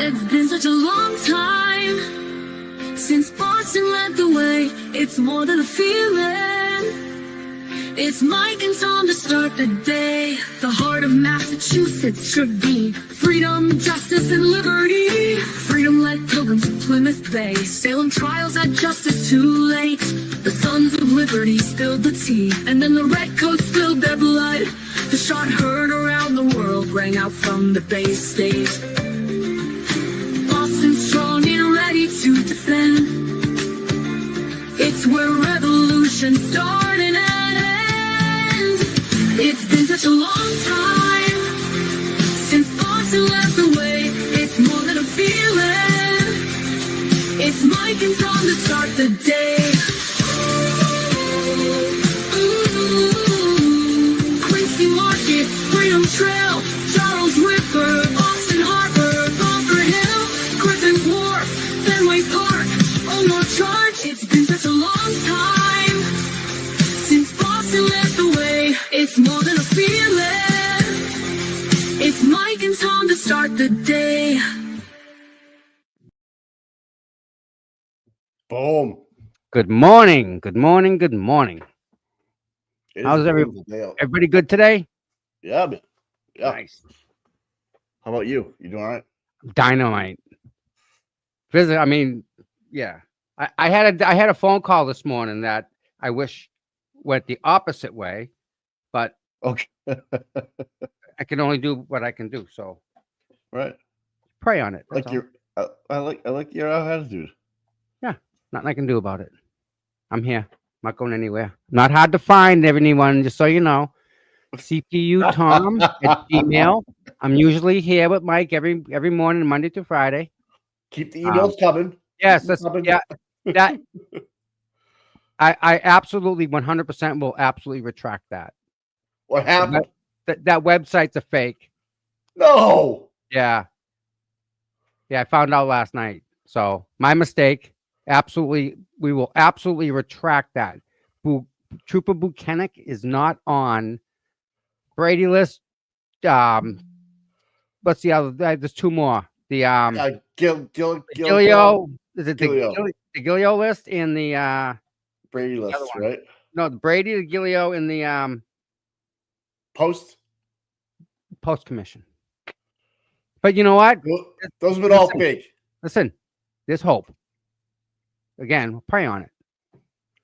It's been such a long time since Boston led the way. It's more than a feeling. It's Mike and Tom to start the day. The heart of Massachusetts should be freedom, justice, and liberty. Freedom led pilgrims to Plymouth Bay. Salem trials had justice too late. The sons of liberty spilled the tea, and then the redcoats spilled their blood. The shot heard around the world rang out from the Bay State. Boston strong and ready to defend. It's where revolution started and ends. It's been such a long time since Boston led the way. It's more than a feeling. It's Mike and Tom to start the day. Quincy Market, Freedom Trail, Charles River, Boston Harbor, Bunker Hill, Griffin Wharf, Fenway Park, Omar Charge. It's been such a long time since Boston led the way. It's more than a feeling. It's Mike and Tom to start the day. Boom. Good morning. Good morning. Good morning. It is How's a beautiful day out. everybody good today? Yeah, man. Yeah. Nice. How about you? You doing all right? Dynamite. I mean, yeah. I had a phone call this morning that I wish went the opposite way, but Okay. I can only do what I can do. So Right. pray on it. Like That's all. your I like your attitude. Nothing I can do about it. I'm here. Not going anywhere. Not hard to find anyone, just so you know. CPU Tom at Gmail. I'm usually here with Mike every morning, Monday to Friday. Keep the emails coming. Yes, Keep them that's, coming. yeah. That I absolutely 100% will absolutely retract that. What happened? That website's a fake. No. Yeah. Yeah, I found out last night. So my mistake. Absolutely, we will absolutely retract that. Trooper Buchanan is not on Brady list. What's the other? There's two more. The Gilio. Is it the Gilio list in the Brady list, right? No, the Brady, the Gilio in the Post commission. But you know what? Those have been all fake. Listen, there's hope. Again, we'll pray on it.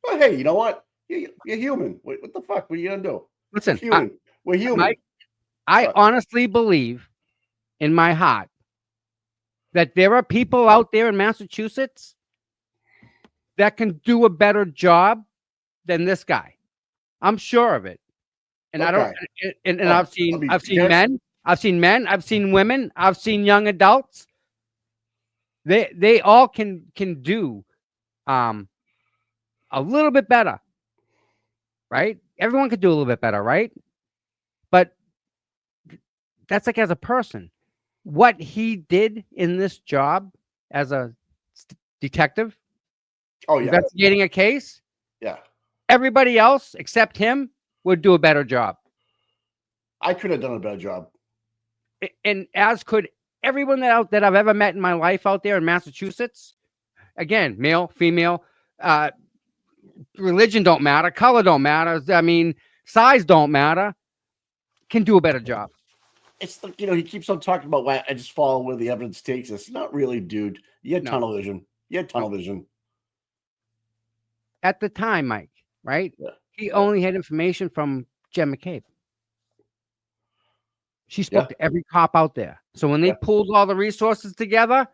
Well, hey, you know what? You're human. What the fuck? What are you gonna do? Listen, We're human. Mike, I honestly believe in my heart that there are people out there in Massachusetts that can do a better job than this guy. I'm sure of it. And Okay. I don't. And I've seen men. I've seen men. I've seen women. I've seen young adults. They all can do a little bit better, right? Everyone could do a little bit better, right? But that's like as a person. What he did in this job as a detective, investigating a case, yeah, everybody else except him would do a better job. I could have done a better job. And as could everyone that I've ever met in my life out there in Massachusetts. Again, male, female, religion don't matter, color don't matter. I mean, size don't matter. Can do a better job. It's like, he keeps on talking about why I just follow where the evidence takes us. Not really, dude. You had tunnel vision. At the time, Mike, right? Yeah. He only had information from Jen McCabe. She spoke to every cop out there. So when they pulled all the resources together,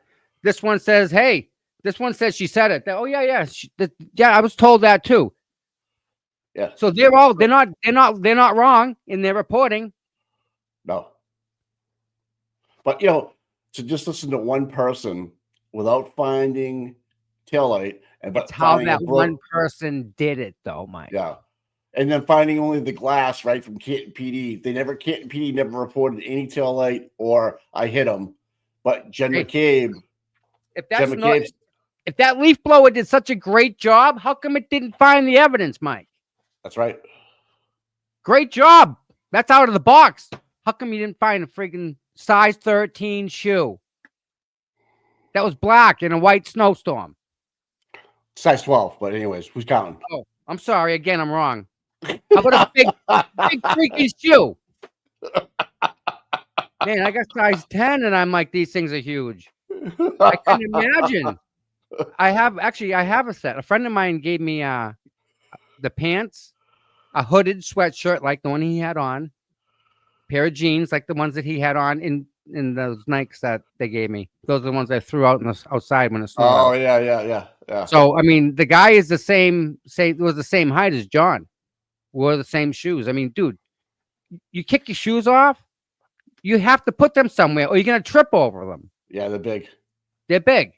this one says, hey, this one says she said it. Oh, yeah. I was told that too. Yeah. So they're not wrong in their reporting. No. But to just listen to one person without finding taillight It's how that one person did it, though, Mike. Yeah. And then finding only the glass, right, from Canton PD. Canton PD never reported any taillight or I hit him. But Jen McCabe. If that leaf blower did such a great job, how come it didn't find the evidence, Mike? That's right. Great job. That's out of the box. How come you didn't find a freaking size 13 shoe? that was black in a white snowstorm? Size 12, but anyways, who's counting? Oh, I'm sorry. Again, I'm wrong. How about a big freaking shoe? Man, I got size 10, and I'm like, these things are huge. I can imagine. I have a set. A friend of mine gave me the pants, a hooded sweatshirt like the one he had on, pair of jeans like the ones that he had on in those Nikes that they gave me. Those are the ones I threw out outside when it snowed. Oh yeah. So I mean, the guy is the same. Was the same height as John. Wore the same shoes. I mean, dude, you kick your shoes off, you have to put them somewhere, or you're gonna trip over them. Yeah, they're big. They're big.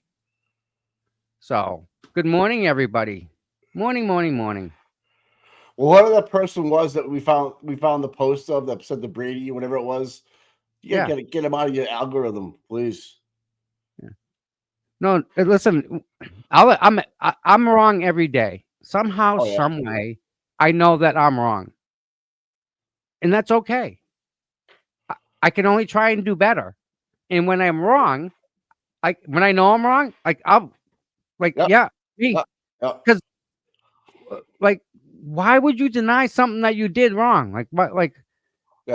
So, good morning, everybody. Morning. Well, whoever that person was that we found the post of that said the Brady, whatever it was. You gotta get him out of your algorithm, please. Yeah. No, listen, I'm wrong every day. Somehow, some way, I know that I'm wrong, and that's okay. I can only try and do better. And when I'm wrong, when I know I'm wrong, I'll me, because why would you deny something that you did wrong? Like what? Like,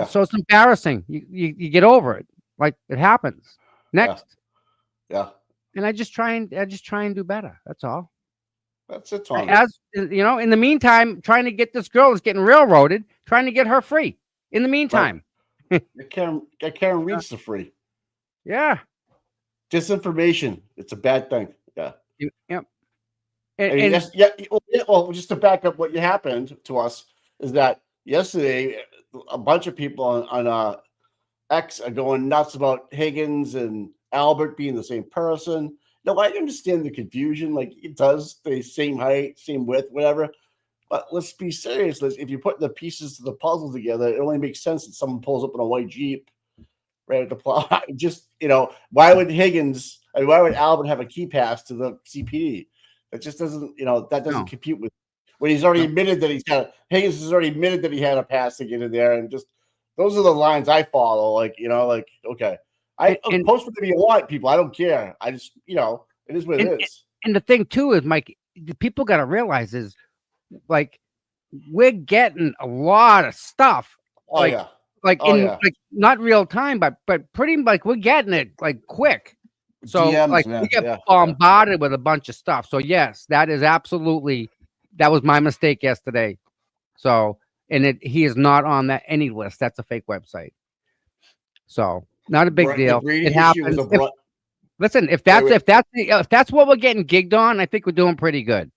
so it's embarrassing. You get over it. Like it happens. Next. Yeah. And I just try and do better. That's all. That's it, Tom. As you know, in the meantime, trying to get this girl is getting railroaded, trying to get her free. In the meantime. Get Karen Reeds to free. Yeah. Disinformation. It's a bad thing. Yeah. Yep. Well, just to back up what happened to us is that yesterday a bunch of people on X are going nuts about Higgins and Albert being the same person. No, I understand the confusion. Like it does, the same height, same width, whatever. But let's be serious. If you put the pieces to the puzzle together, it only makes sense that someone pulls up in a white Jeep right at the plow. Just, why would why would Albert have a key pass to the CPD? That just doesn't, that doesn't compute with when he's already admitted that Higgins has already admitted that he had a pass to get in there. And just, those are the lines I follow. Okay. Post whatever you want, people. I don't care. I just, it is what it is. And the thing too is, Mike, the people got to realize is, we're getting a lot of stuff. Not real time, but pretty much we're getting it quick. So DMs, we get bombarded with a bunch of stuff. So yes, that was my mistake yesterday. So he is not on any list. That's a fake website. So not a big deal. It happens. If that's what we're getting gigged on, I think we're doing pretty good.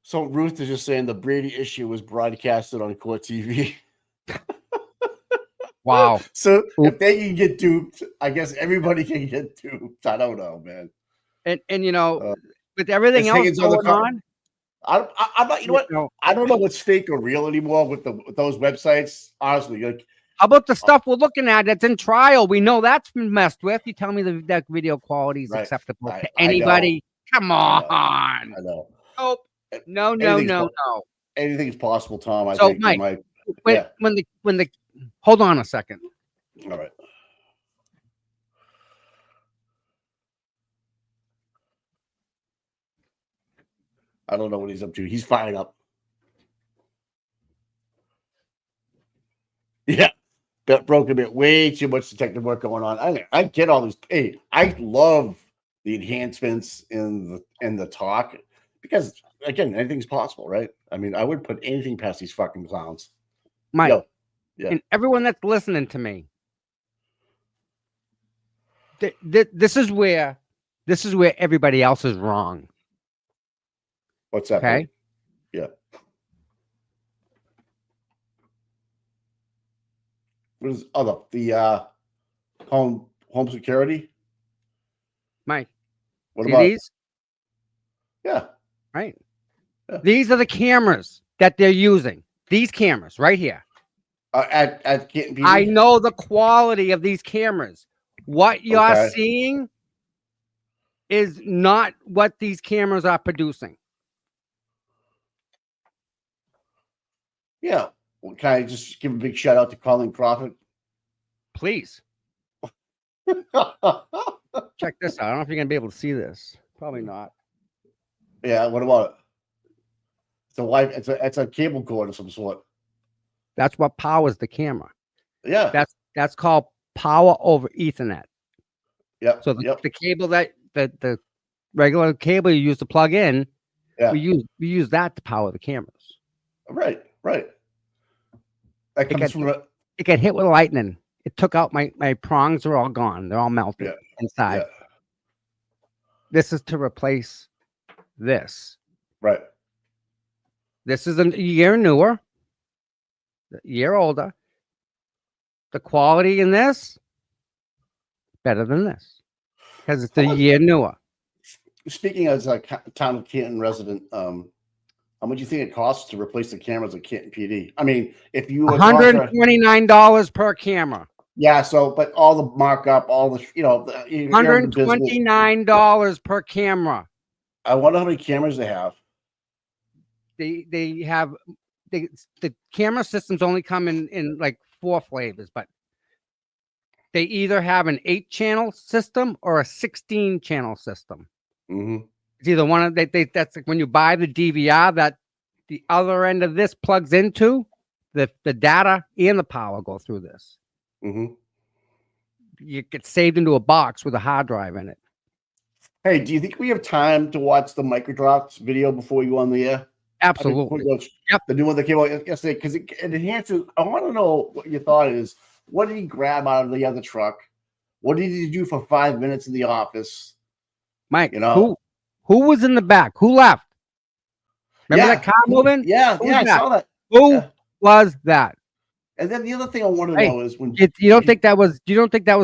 So Ruth is just saying the Brady issue was broadcasted on Court TV. Wow. So if they can get duped, I guess everybody can get duped. I don't know, man. And with everything else going on, I'm not. You know what? I don't know what's fake or real anymore with those websites. Honestly, how about the stuff we're looking at that's in trial? We know that's been messed with. You tell me that video quality is acceptable to anybody? Come on. I know. Oh. No. Anything's possible, Tom. I think Mike, when the hold on a second. All right. I don't know what he's up to. He's firing up. Yeah. That broke a bit. Way too much detective work going on. I get all these. Hey, I love the enhancements in the talk because again, anything's possible, right? I mean, I would put anything past these fucking clowns. Mike, and everyone that's listening to me, this is where everybody else is wrong. What's that? Okay. Yeah. What is the home security? Mike, what about these? Yeah. Right. Yeah. These are the cameras that they're using. These cameras right here. At Canton PD? I know the quality of these cameras. What you're seeing is not what these cameras are producing. Yeah. Well, can I just give a big shout out to Colleen Crawford? Please. Check this out. I don't know if you're gonna be able to see this. Probably not. Yeah, what about it? It's a live. It's a cable cord of some sort. That's what powers the camera. Yeah. That's called power over Ethernet. Yeah. So the cable that the regular cable you use to plug in, we use that to power the cameras. Right. That comes from it got hit with lightning. It took out my prongs are all gone. They're all melted inside. Yeah. This is to replace this. Right. This is a year newer, a year older. The quality in this better than this because it's a year newer. Speaking as a town of Canton resident, how much do you think it costs to replace the cameras at Canton PD? I mean, if you were $129 per camera. Yeah, so but all the markup, all the $129 per camera. I wonder how many cameras they have. They have the camera systems only come in like 4 flavors, but they either have an 8-channel system or a 16-channel system. Mm-hmm. It's either one of that's like when you buy the DVR that the other end of this plugs into the data and the power go through this. Mm-hmm. You get saved into a box with a hard drive in it. Hey, do you think we have time to watch the Microdrops video before you go on the air? Absolutely. The new one that came out yesterday, because it enhances. I want to know what your thought is. What did he grab out of the other truck? What did he do for 5 minutes in the office? Mike, who was in the back? Who left? Remember that car moving? Yeah, I saw that. Who was that? And then the other thing I want to know is when you don't think that was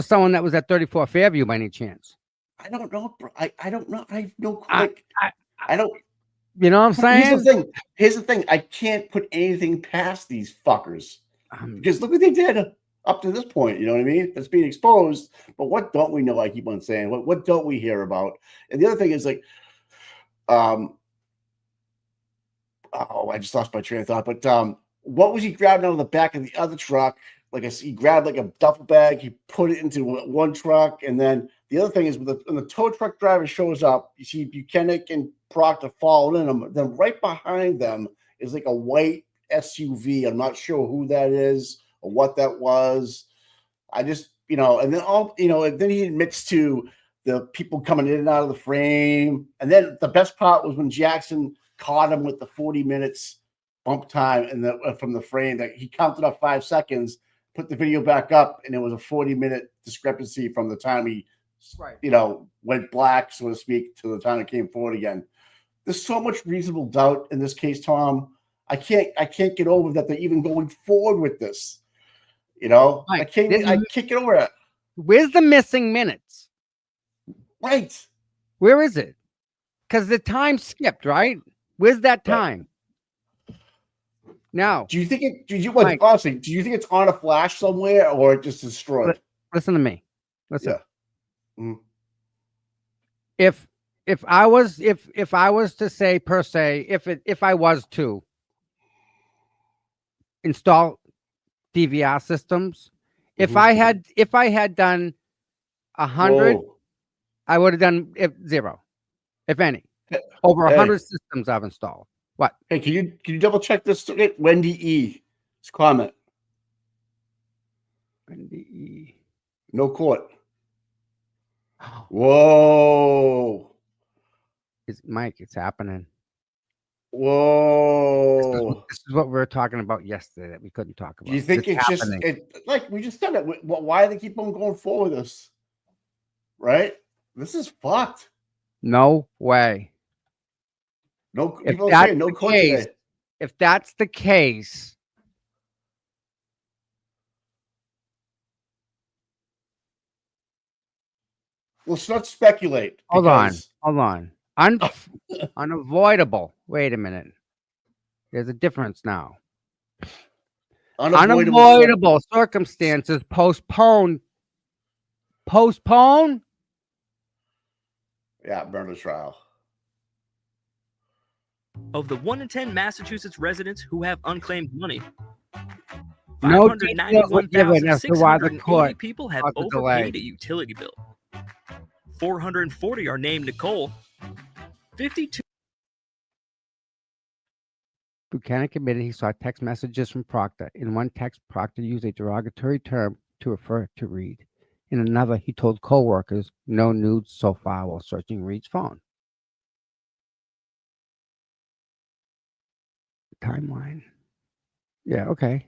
someone that was at 34 Fairview by any chance? I don't know. I don't know. I have no clue. I don't. You know what I'm saying? Here's the thing. I can't put anything past these fuckers because look what they did up to this point. You know what I mean? It's being exposed. But what don't we know? I keep on saying. What don't we hear about? And the other thing is like, I just lost my train of thought. But what was he grabbing out of the back of the other truck? Like he grabbed like a duffel bag. He put it into one truck, and then the other thing is when the tow truck driver shows up, you see Buchanan and Proctor following them. Then right behind them is like a white SUV. I'm not sure who that is or what that was. I just, and then and then he admits to the people coming in and out of the frame. And then the best part was when Jackson caught him with the 40 minutes bump time and from the frame that he counted up 5 seconds, put the video back up, and it was a 40-minute discrepancy from the time he went black, so to speak, to the time it came forward again. There's so much reasonable doubt in this case, Tom. I can't get over that they're even going forward with this. Mike, I can't get over it. Where's the missing minutes? Right. Where is it? Because the time skipped, right? Where's that time? Now, do you think honestly, do you think it's on a flash somewhere or just destroyed? Listen to me. Listen. Yeah. Mm. If I was to say per se, if I was to install DVR systems, if I had done 100, I would have done 0, if any. Over 100 systems I've installed. What? Hey, can you double check this? Wendy E. comment. Wendy E. No court. Whoa. Mike, it's happening. Whoa. This is what we were talking about yesterday that we couldn't talk about. Do you think it's just like we just said it? Why do they keep on going forward with this? Right? This is fucked. No way. No, people are saying no court today. If that's the case, let's not speculate. Hold on. Unavoidable. Wait a minute. There's a difference now. Unavoidable circumstances postpone. Yeah, murder trial. Of the 1 in 10 Massachusetts residents who have unclaimed money, no details were given as to why the court people have overpaid a utility bill. 440 are named Nicole. 52 Buchanan admitted he saw text messages from Proctor. In one text, Proctor used a derogatory term to refer to Reed. In another, he told co-workers no nudes so far while searching Reed's phone. Timeline. Yeah, okay.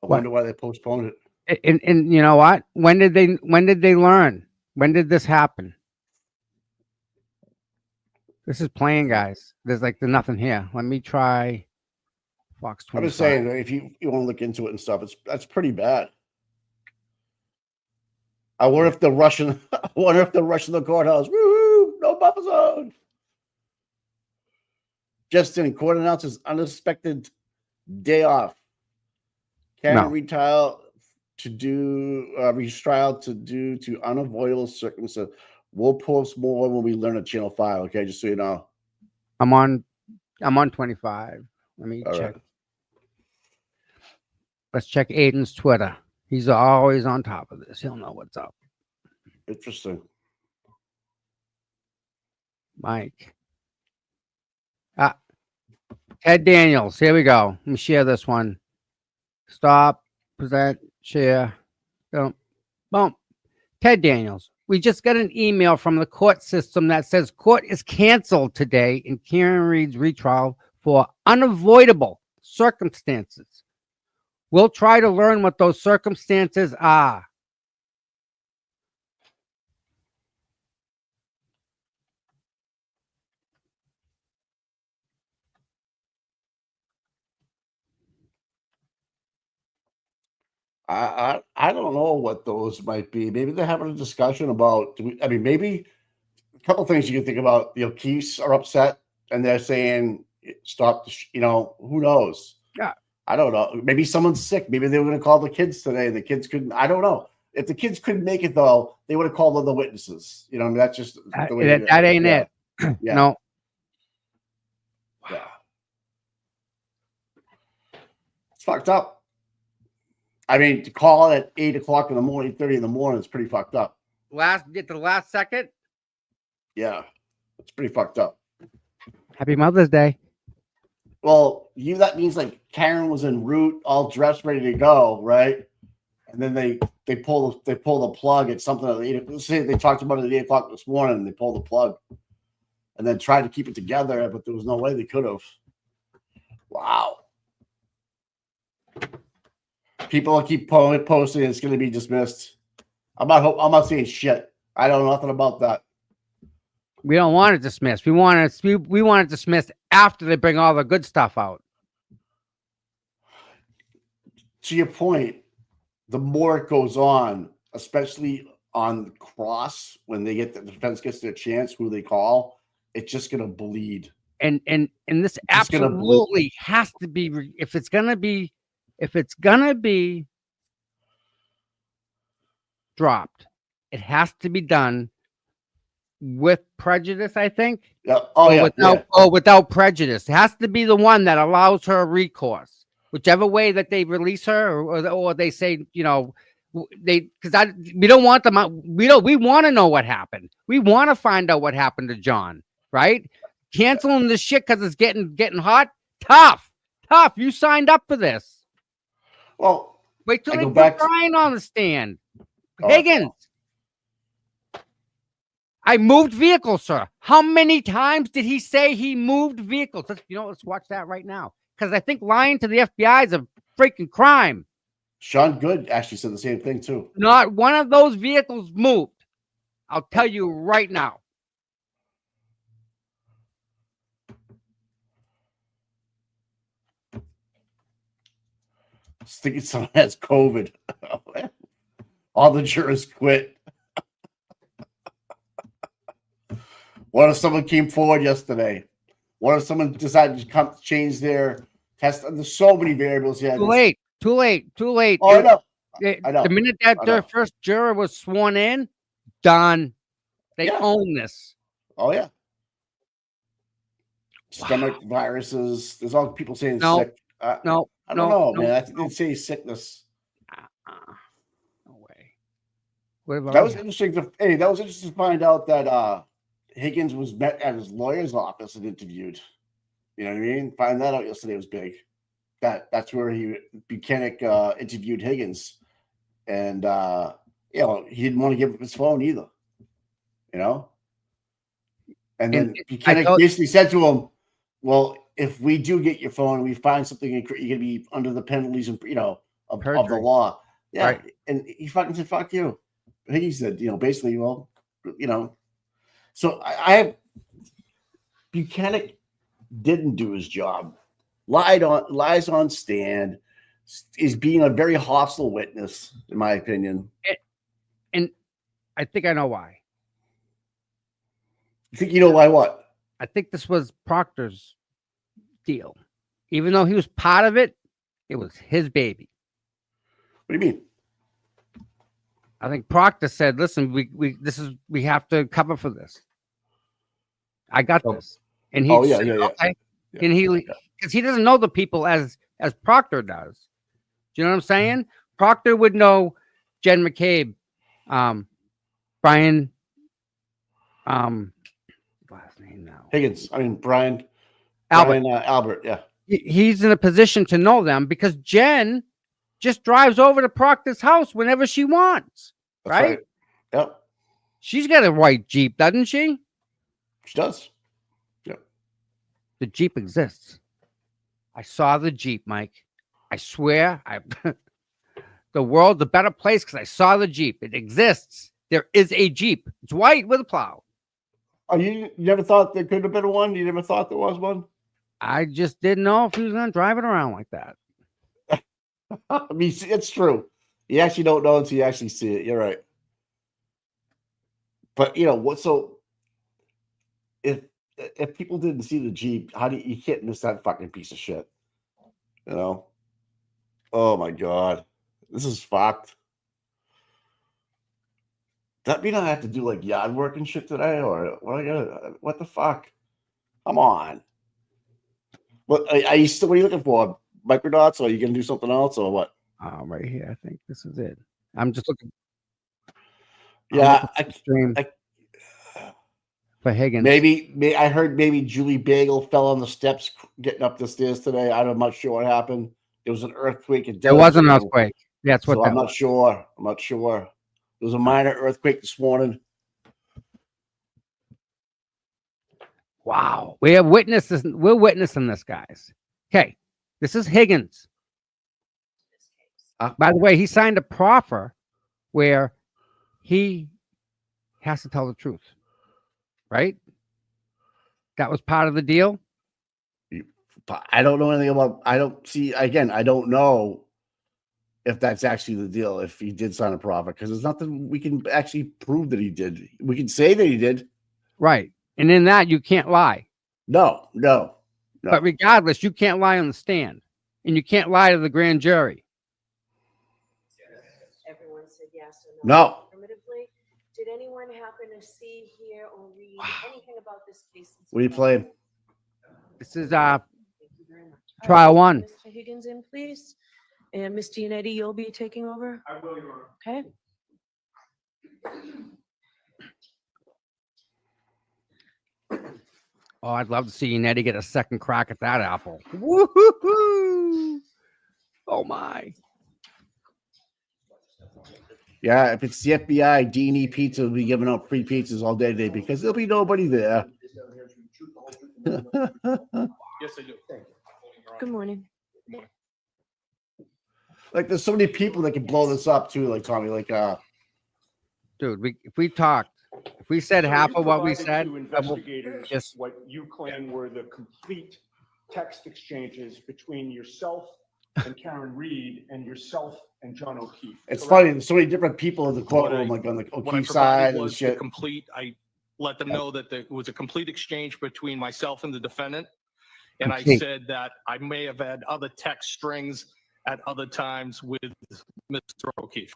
I wonder why they postponed it. And you know what? When did they learn? When did this happen? This is playing, guys. There's nothing here. Let me try Fox I'm 25. just saying that if you want to look into it and stuff, that's pretty bad. I wonder if they're rushing. I wonder if they're rushing the courthouse. Woo! No buffer zone. Just in, court announces unexpected day off. Karen retrial to unavoidable circumstances. We'll post more when we learn at Channel 5. Okay, just so you know. I'm on 25. Let me All check. right. Let's check Aiden's Twitter. He's always on top of this. He'll know what's up. Interesting. Mike. Ted Daniels. Here we go. Let me share this one. Stop, present, share. Boom. Boom. Ted Daniels. We just got an email from the court system that says court is canceled today in Karen Reed's retrial for unavoidable circumstances. We'll try to learn what those circumstances are. I don't know what those might be. Maybe they're having a discussion about. Maybe a couple things you can think about. Keiths are upset and they're saying stop. Who knows? Yeah. I don't know. Maybe someone's sick. Maybe they were going to call the kids today. The kids couldn't. I don't know. If the kids couldn't make it though, they would have called other witnesses. That's just the way that ain't it. Yeah. No. Yeah. It's fucked up. To call it at 8 o'clock in the morning, 8:30 in the morning, is pretty fucked up. Get to the last second. Yeah, it's pretty fucked up. Happy Mother's Day. Well, that means Karen was en route, all dressed, ready to go, right? And then they pull the plug at something at 8. Let's say they talked about it at 8 o'clock this morning, and they pulled the plug, and then tried to keep it together, but there was no way they could have. Wow. People keep posting it's going to be dismissed. I'm not saying shit. I don't know nothing about that. We don't want it dismissed. We want it dismissed after they bring all the good stuff out. To your point, the more it goes on, especially on the cross, when the defense gets their chance, who they call, it's just going to bleed. And this absolutely has to be, if it's gonna be dropped, it has to be done with prejudice, I think. Yeah. Oh, without prejudice. It has to be the one that allows her recourse, whichever way that they release her, or they say, we don't want them. We want to know what happened. We want to find out what happened to John. Right? Canceling this shit because it's getting hot. Tough. You signed up for this. Well, wait till they put Brian on the stand. Higgins. I moved vehicles, sir. How many times did he say he moved vehicles? Let's watch that right now. Because I think lying to the FBI is a freaking crime. Sean Good actually said the same thing too. Not one of those vehicles moved. I'll tell you right now. Thinking someone has COVID. All the jurors quit. What if someone came forward yesterday? What if someone decided to change their test? There's so many variables here. Too late. Oh, I know. I know. The minute that their first juror was sworn in, done. They own this. Oh, yeah. Stomach viruses. There's all people saying sick. No, I don't know, man. I think they'd say sickness. No way. What That about was interesting that was interesting to find out that Higgins was met at his lawyer's office and interviewed. You know what I mean? Find that out yesterday was big. That's where Buchanan interviewed Higgins, and you know, he didn't want to give up his phone either. You know, and then Buchanan basically said to him, "Well, if we do get your phone and we find something, you're gonna be under the penalties and of the law." Yeah, right. And he fucking said, "Fuck you." He said, basically, well, So I have Buchanan didn't do his job, lies on stand, is being a very hostile witness, in my opinion. And I think I know why. You think you know why what? I think this was Proctor's deal. Even though he was part of it, it was his baby. What do you mean? I think Proctor said, "Listen, we have to cover for this. I got this." And he said, okay. Yeah, and because he doesn't know the people as Proctor does. Do you know what I'm saying? Proctor would know Jen McCabe, Brian, last name now. Higgins. I mean Brian Albert. Yeah. He's in a position to know them because Jen just drives over to Proctor's house whenever she wants. Right? Yep. She's got a white Jeep, doesn't she? She does. Yep. The Jeep exists. I saw the Jeep, Mike. I swear, the world's a better place because I saw the Jeep. It exists. There is a Jeep. It's white with a plow. Oh, you never thought there could have been one? You never thought there was one? I just didn't know if he was going to drive it around like that. I mean, it's true. You actually don't know until you actually see it. You're right. But so if people didn't see the Jeep, you can't miss that fucking piece of shit. Oh my God. This is fucked. That mean I have to do like yard work and shit today, or what the fuck? Come on. What are you looking for? Microdot, or are you gonna do something else, or what? Right here, I think this is it. I'm just looking. Yeah, for Higgins. Maybe I heard Julie Bagel fell on the steps getting up the stairs today. I'm not sure what happened. There was an earthquake. There was an earthquake. That's what. So I'm not sure. There was a minor earthquake this morning. Wow, we're witnessing this, guys. Okay, this is Higgins. By the way, he signed a proffer where he has to tell the truth, right? That was part of the deal. I don't know anything about. I don't know if that's actually the deal. If he did sign a proffer, because there's nothing we can actually prove that he did. We can say that he did, right? And in that, you can't lie. No. But regardless, you can't lie on the stand, and you can't lie to the grand jury. Everyone said yes or no. Affirmatively. Did anyone happen to see, hear, or read anything about this case? What are you playing? This is trial one. Mr. Higgins in, please. And Ms. Giannetti, you'll be taking over? I will, Your Okay. Honor. Oh, I'd love to see Nettie get a second crack at that apple. Woo-hoo-hoo! Oh my. Yeah, if it's the FBI, D&E Pizza will be giving out free pizzas all day today because there'll be nobody there. Yes, I do. Good morning. Like, there's so many people that can blow this up too, like Tommy. Like, dude, if we talked, if we said half of what we said, to investigators what you claim were the complete text exchanges between yourself and Karen Reed and yourself and John O'Keefe. It's funny. There's so many different people in the courtroom, like on the O'Keefe side and shit. I let them know that there was a complete exchange between myself and the defendant. And I said that I may have had other text strings at other times with Mr. O'Keefe.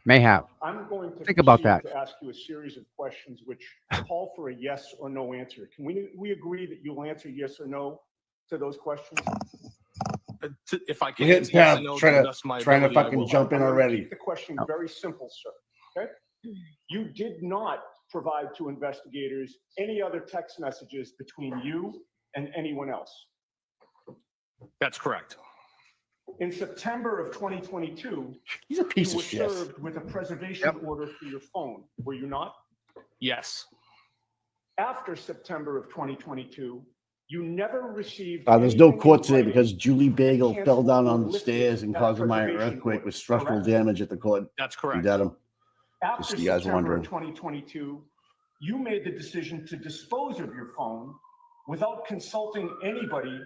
May have. I'm going to think about that. To ask you a series of questions which call for a yes or no answer. Can we agree that you'll answer yes or no to those questions? if I can, It's yes Bev or no, trying the to best of my trying to ability, I fucking will. jump in I'm gonna already. keep the question very simple, sir. Okay? You did not provide to investigators any other text messages between you and anyone else. That's correct. In September of 2022, He's a you piece were of shit. served with a preservation order for your phone, were you not? Yes. After September of 2022, you never received. There's no anything court in today writing because Julie Bagel fell canceled down or on the lifted stairs and that caused a minor preservation earthquake order, with structural correct? damage at the court That's in correct. Dedham. After Just so you guys September wondering. of 2022, you made the decision to dispose of your phone without consulting anybody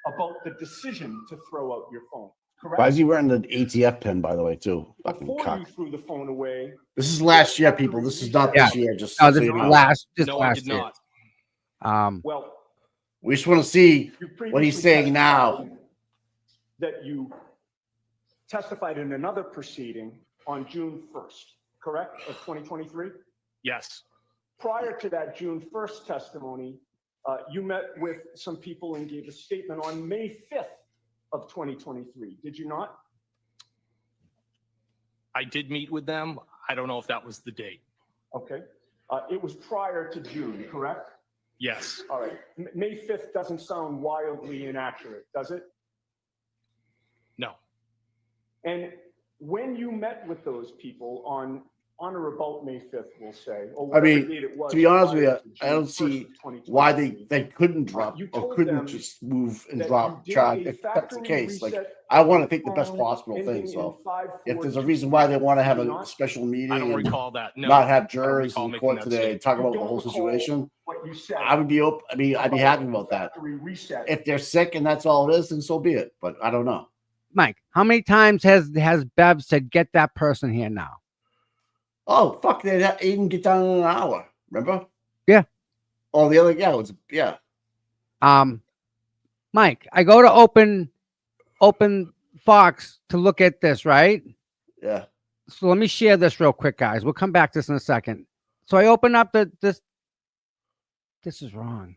about the decision to throw out your phone, correct? Why is he wearing the ATF pin, by the way, too? Fucking Before cock. you threw the phone away, This is last year, people. This is not this year. Just No, so this you is know. last. Just No, I last did year. not. well, We just want to see you what he's previously saying now. testified that you testified in another proceeding on June 1st, correct, of 2023? Yes. Prior to that June 1st testimony, you met with some people and gave a statement on May 5th of 2023, did you not? I did meet with them. I don't know if that was the date. Okay. It was prior to June, correct? Yes. All right. May 5th doesn't sound wildly inaccurate, does it? No. And when you met with those people on or about May 5th, we'll say, or I whatever mean, date it was, to be honest with prior you, to I don't June 1st see of 2023, why they couldn't drop you or told couldn't them just move and that drop you did charge a if that's the factory case. Like, reset I want to of think the your best phone possible thing. ending So in if there's a 542, reason why they want to have do you a not? special meeting I don't and recall that. No. not have I don't jurors recall in making court that today statement. talk You about the don't whole recall situation, what you said I would be open. I'd be happy about that. factory reset. If they're sick and that's all it is, then so be it. But I don't know. Mike, how many times has Bev said, "Get that person here now"? Oh fuck! They didn't get done in an hour. Remember? Yeah. Oh, the other it was yeah. Mike, I go to open Fox to look at this, right? Yeah. So let me share this real quick, guys. We'll come back to this in a second. So I open up this. This is wrong.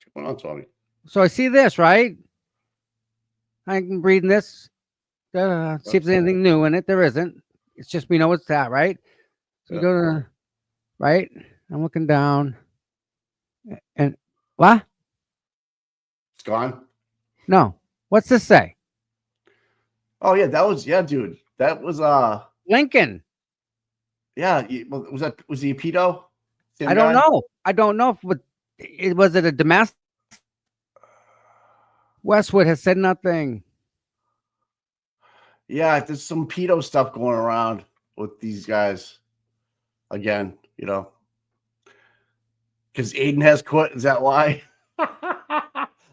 What's going on, Tony? So I see this, right? I'm reading this. See if there's anything new in it. There isn't. It's just we know it's that, right? So Yeah. you go to right. I'm looking down, and what? It's gone. No. What's this say? Oh yeah, that was dude. That was Lincoln. yeah. Was he a pedo? Same I don't guy? know. I don't know if it was it a domestic. Westwood has said nothing. Yeah, there's some pedo stuff going around with these guys. Again, because Aiden has quit. Is that why?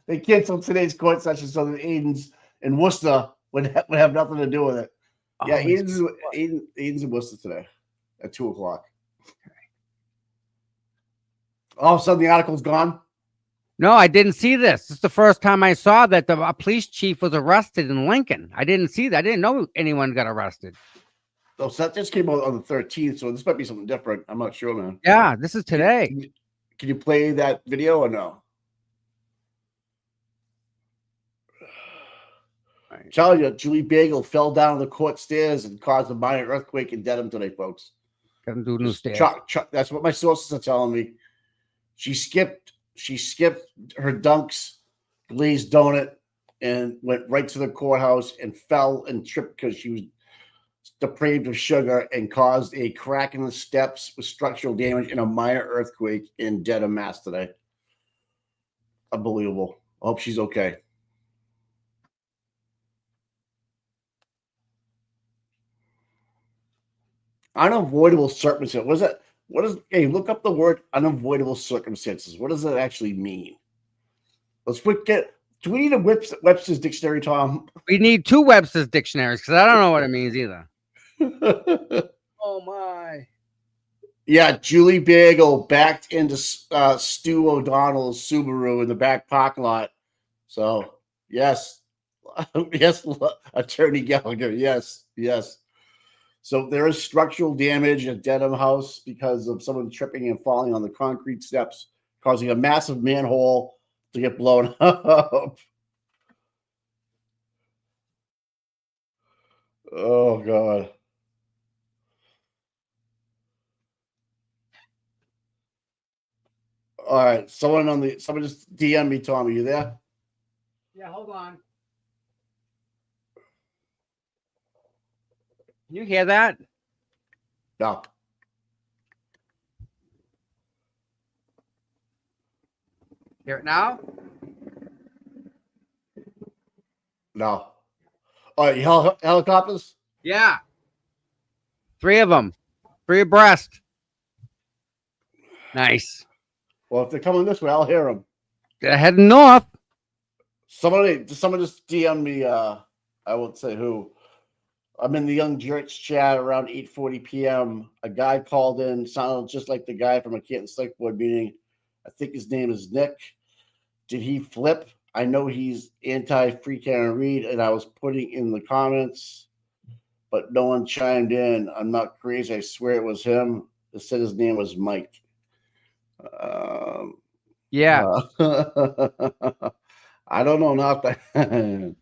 They canceled today's court session so that Aiden's in Worcester would have nothing to do with it. Yeah, Oh, Aiden's in Worcester today at 2:00. All of a sudden, the article's gone. no, I didn't see this. It's the first time I saw that a police chief was arrested in Lincoln. I didn't see that. I didn't know anyone got arrested. So that just came out on the 13th. So this might be something different. I'm not sure, man. Yeah, this is today. Can you play that video or no? Tell you, Julie Bagel fell down the court stairs and caused a minor earthquake in Dedham today, folks. Got to do new stairs. That's what my sources are telling me. She skipped her Dunks glazed donut and went right to the courthouse and fell and tripped because she was depraved of sugar and caused a crack in the steps with structural damage and a minor earthquake in Dedham, Mass today. Unbelievable. I hope she's okay. Unavoidable circumstances. Hey, look up the word unavoidable circumstances. What does that actually mean? Do we need a Webster's dictionary, Tom? We need two Webster's dictionaries because I don't know what it means either. Oh my. Yeah, Julie Bagel backed into Stu O'Donnell's Subaru in the back parking lot. So, yes. Yes, Attorney Gallagher. Yes. So there is structural damage at Dedham House because of someone tripping and falling on the concrete steps, causing a massive manhole to get blown up. Oh God. All right. Someone just DM me, Tommy. You there? Yeah, hold on. Can you hear that? No. Hear it now? No. All right. Helicopters? Yeah. 3 of them. 3 abreast. Nice. Well, if they're coming this way, I'll hear them. They're heading north. Someone just DM me. I won't say who. I'm in the Young Jerks chat around 8:40 p.m. A guy called in, sounded just like the guy from a Canton Select Board meeting. I think his name is Nick. Did he flip? I know he's anti-free Karen Reed, and I was putting in the comments, but no one chimed in. I'm not crazy. I swear it was him. It said his name was Mike. Yeah. I don't know nothing. I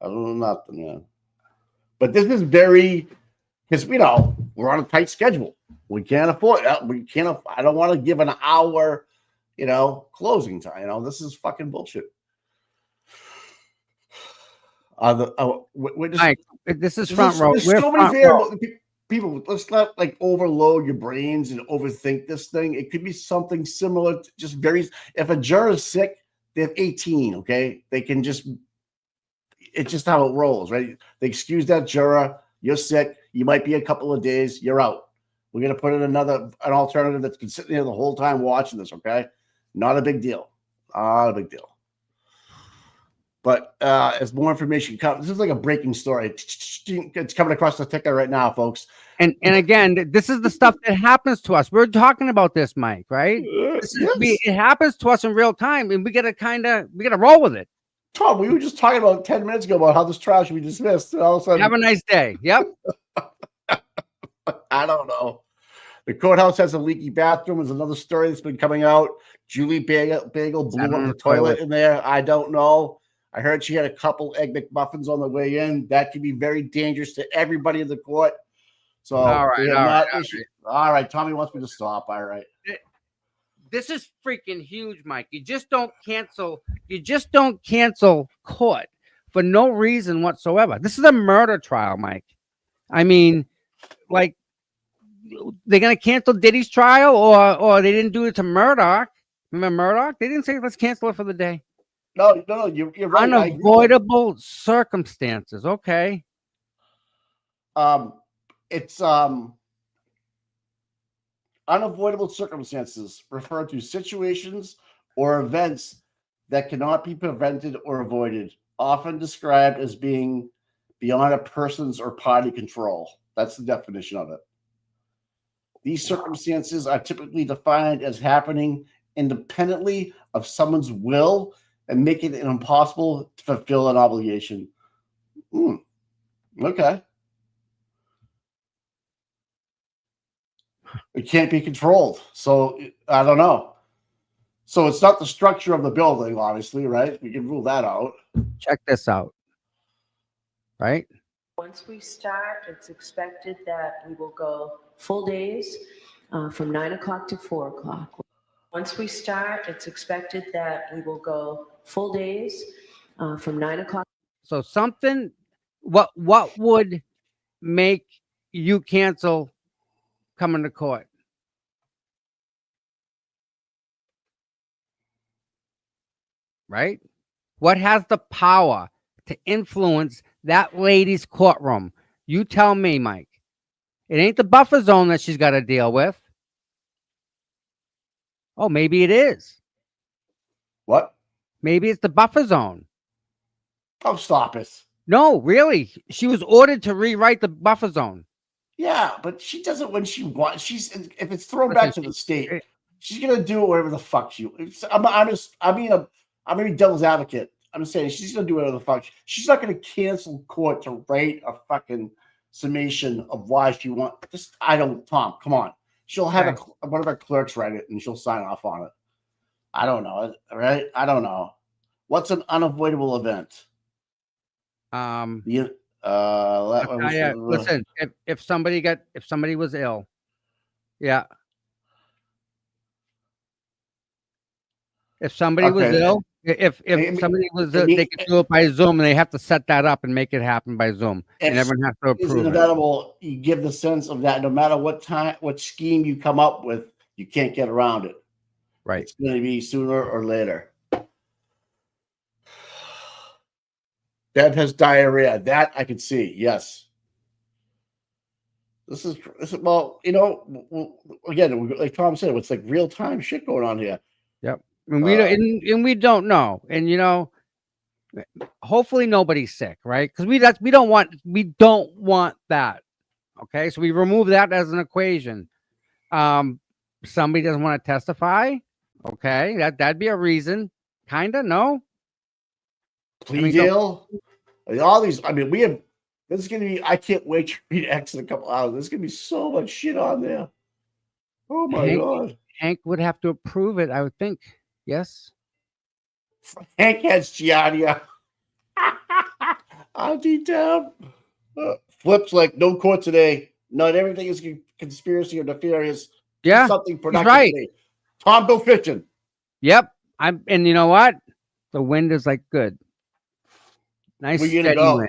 don't know nothing, man. But this is very, because we're on a tight schedule. We can't afford that. I don't want to give an hour, closing time. This is fucking bullshit. Mike, this is front row. There's We're so many front row. variables. People, let's not overload your brains and overthink this thing. It could be something similar to just if a juror is sick, they have 18, okay? They can it's just how it rolls, right? They excuse that juror, you're sick, you might be a couple of days, you're out. We're going to put in an alternative that's been sitting there the whole time watching this, okay? Not a big deal. Not a big deal. But as more information comes, this is like a breaking story. It's coming across the ticker right now, folks. And again, this is the stuff that happens to us. We're talking about this, Mike, right? It happens to us in real time, and we gotta roll with it. Tom, we were just talking about 10 minutes ago about how this trial should be dismissed. And all of a sudden, have a nice day. Yep. I don't know. The courthouse has a leaky bathroom is another story that's been coming out. Julie Bagel blew up the toilet in there. I don't know. I heard she had a couple Egg McMuffins on the way in. That could be very dangerous to everybody in the court. So, all right. Tommy wants me to stop. All right. This is freaking huge, Mike. You just don't cancel court for no reason whatsoever. This is a murder trial, Mike. I mean, like, they're gonna cancel Diddy's trial, or they didn't do it to Murdoch. Remember Murdoch? They didn't say let's cancel it for the day. No, you're right. Unavoidable circumstances. Okay. It's unavoidable circumstances refer to situations or events that cannot be prevented or avoided, often described as being beyond a person's or party control. That's the definition of it. These circumstances are typically defined as happening independently of someone's will and making it impossible to fulfill an obligation. Okay. It can't be controlled. So I don't know. So it's not the structure of the building, obviously, right? We can rule that out. Check this out. Right? Once we start, it's expected that we will go full days from 9 o'clock to 4 o'clock. Once we start, it's expected that we will go full days from 9 o'clock. So what would make you cancel coming to court? Right? What has the power to influence that lady's courtroom? You tell me, Mike. It ain't the buffer zone that she's got to deal with. Oh, maybe it is. What? Maybe it's the buffer zone. Oh, stop it. No, really. She was ordered to rewrite the buffer zone. Yeah, but she does it when she wants. If it's thrown back to the state, she's gonna do whatever the fuck she. I'm gonna be devil's advocate. I'm saying she's gonna do whatever the fuck. She's not gonna cancel court to write a fucking summation of why she wants. Tom, come on. She'll have one of her clerks write it and she'll sign off on it. I don't know, right? I don't know. What's an unavoidable event? That one Yeah, was, listen, if somebody was ill, yeah. If somebody was Okay. ill, if Maybe- somebody was maybe- they could do it by Zoom, and they have to set that up and make it happen by Zoom, and If everyone has to is approve it. inevitable, you give the sense of that no matter what time, what scheme you come up with, you can't get around it. Right. It's going to be sooner or later. Deb has diarrhea. That I could see. Yes. This is well, you know, again, like Tom said, it's like real time shit going on here. And we don't, and we don't know. And you know, hopefully nobody's sick, right? Because we don't want that. Okay, so we remove that as an equation. Somebody doesn't want to testify. Okay, that'd be a reason. Kinda, no. Plea deal. I mean, all these. I mean, we have. This is gonna be. I can't wait to read X in a couple hours. There's gonna be so much shit on there. Oh my god. Hank would have to approve it, I would think. Yes. Hank has Giannia. Auntie Deb. Flips like no court today. Not everything is conspiracy or nefarious. Yeah. Something productive. right. Today. Tom, go fishing. Yep. And you know what? The wind is like good. Nice Where you gonna steady go? wind.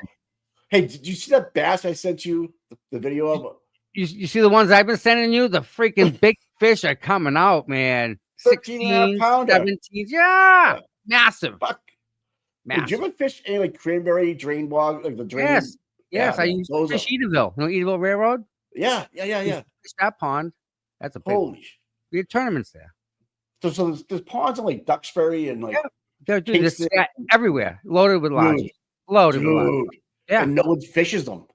Hey, did you see that bass I sent you? The video of? You see the ones I've been sending you? The freaking big fish are coming out, man. 13 and a half 16, pounder. 17. Yeah. Massive. Fuck. Did Massive. you ever fish any like cranberry drain bog, like the drain? Yes. Yes. Yeah, I man, used those to fish are- Edaville. You know Edaville Railroad? Yeah. Fish that pond. That's a big one. Holy. We had tournaments there. So there's ponds in like Duxbury and like, Dude, this Kingston. guy everywhere. Loaded with large. Dude. Loaded with large. dude, Yeah. and no one fishes them.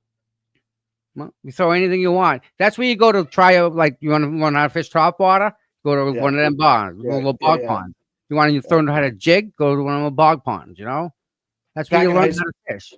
Well, you throw anything you want. That's where you go to try out. Like you want to learn how to fish top water, go to Yeah. one of them ponds, Yeah, little bog yeah. ponds. You want to learn how to jig, go to one of the bog ponds. You know, that's where Back you in learn high how to fish.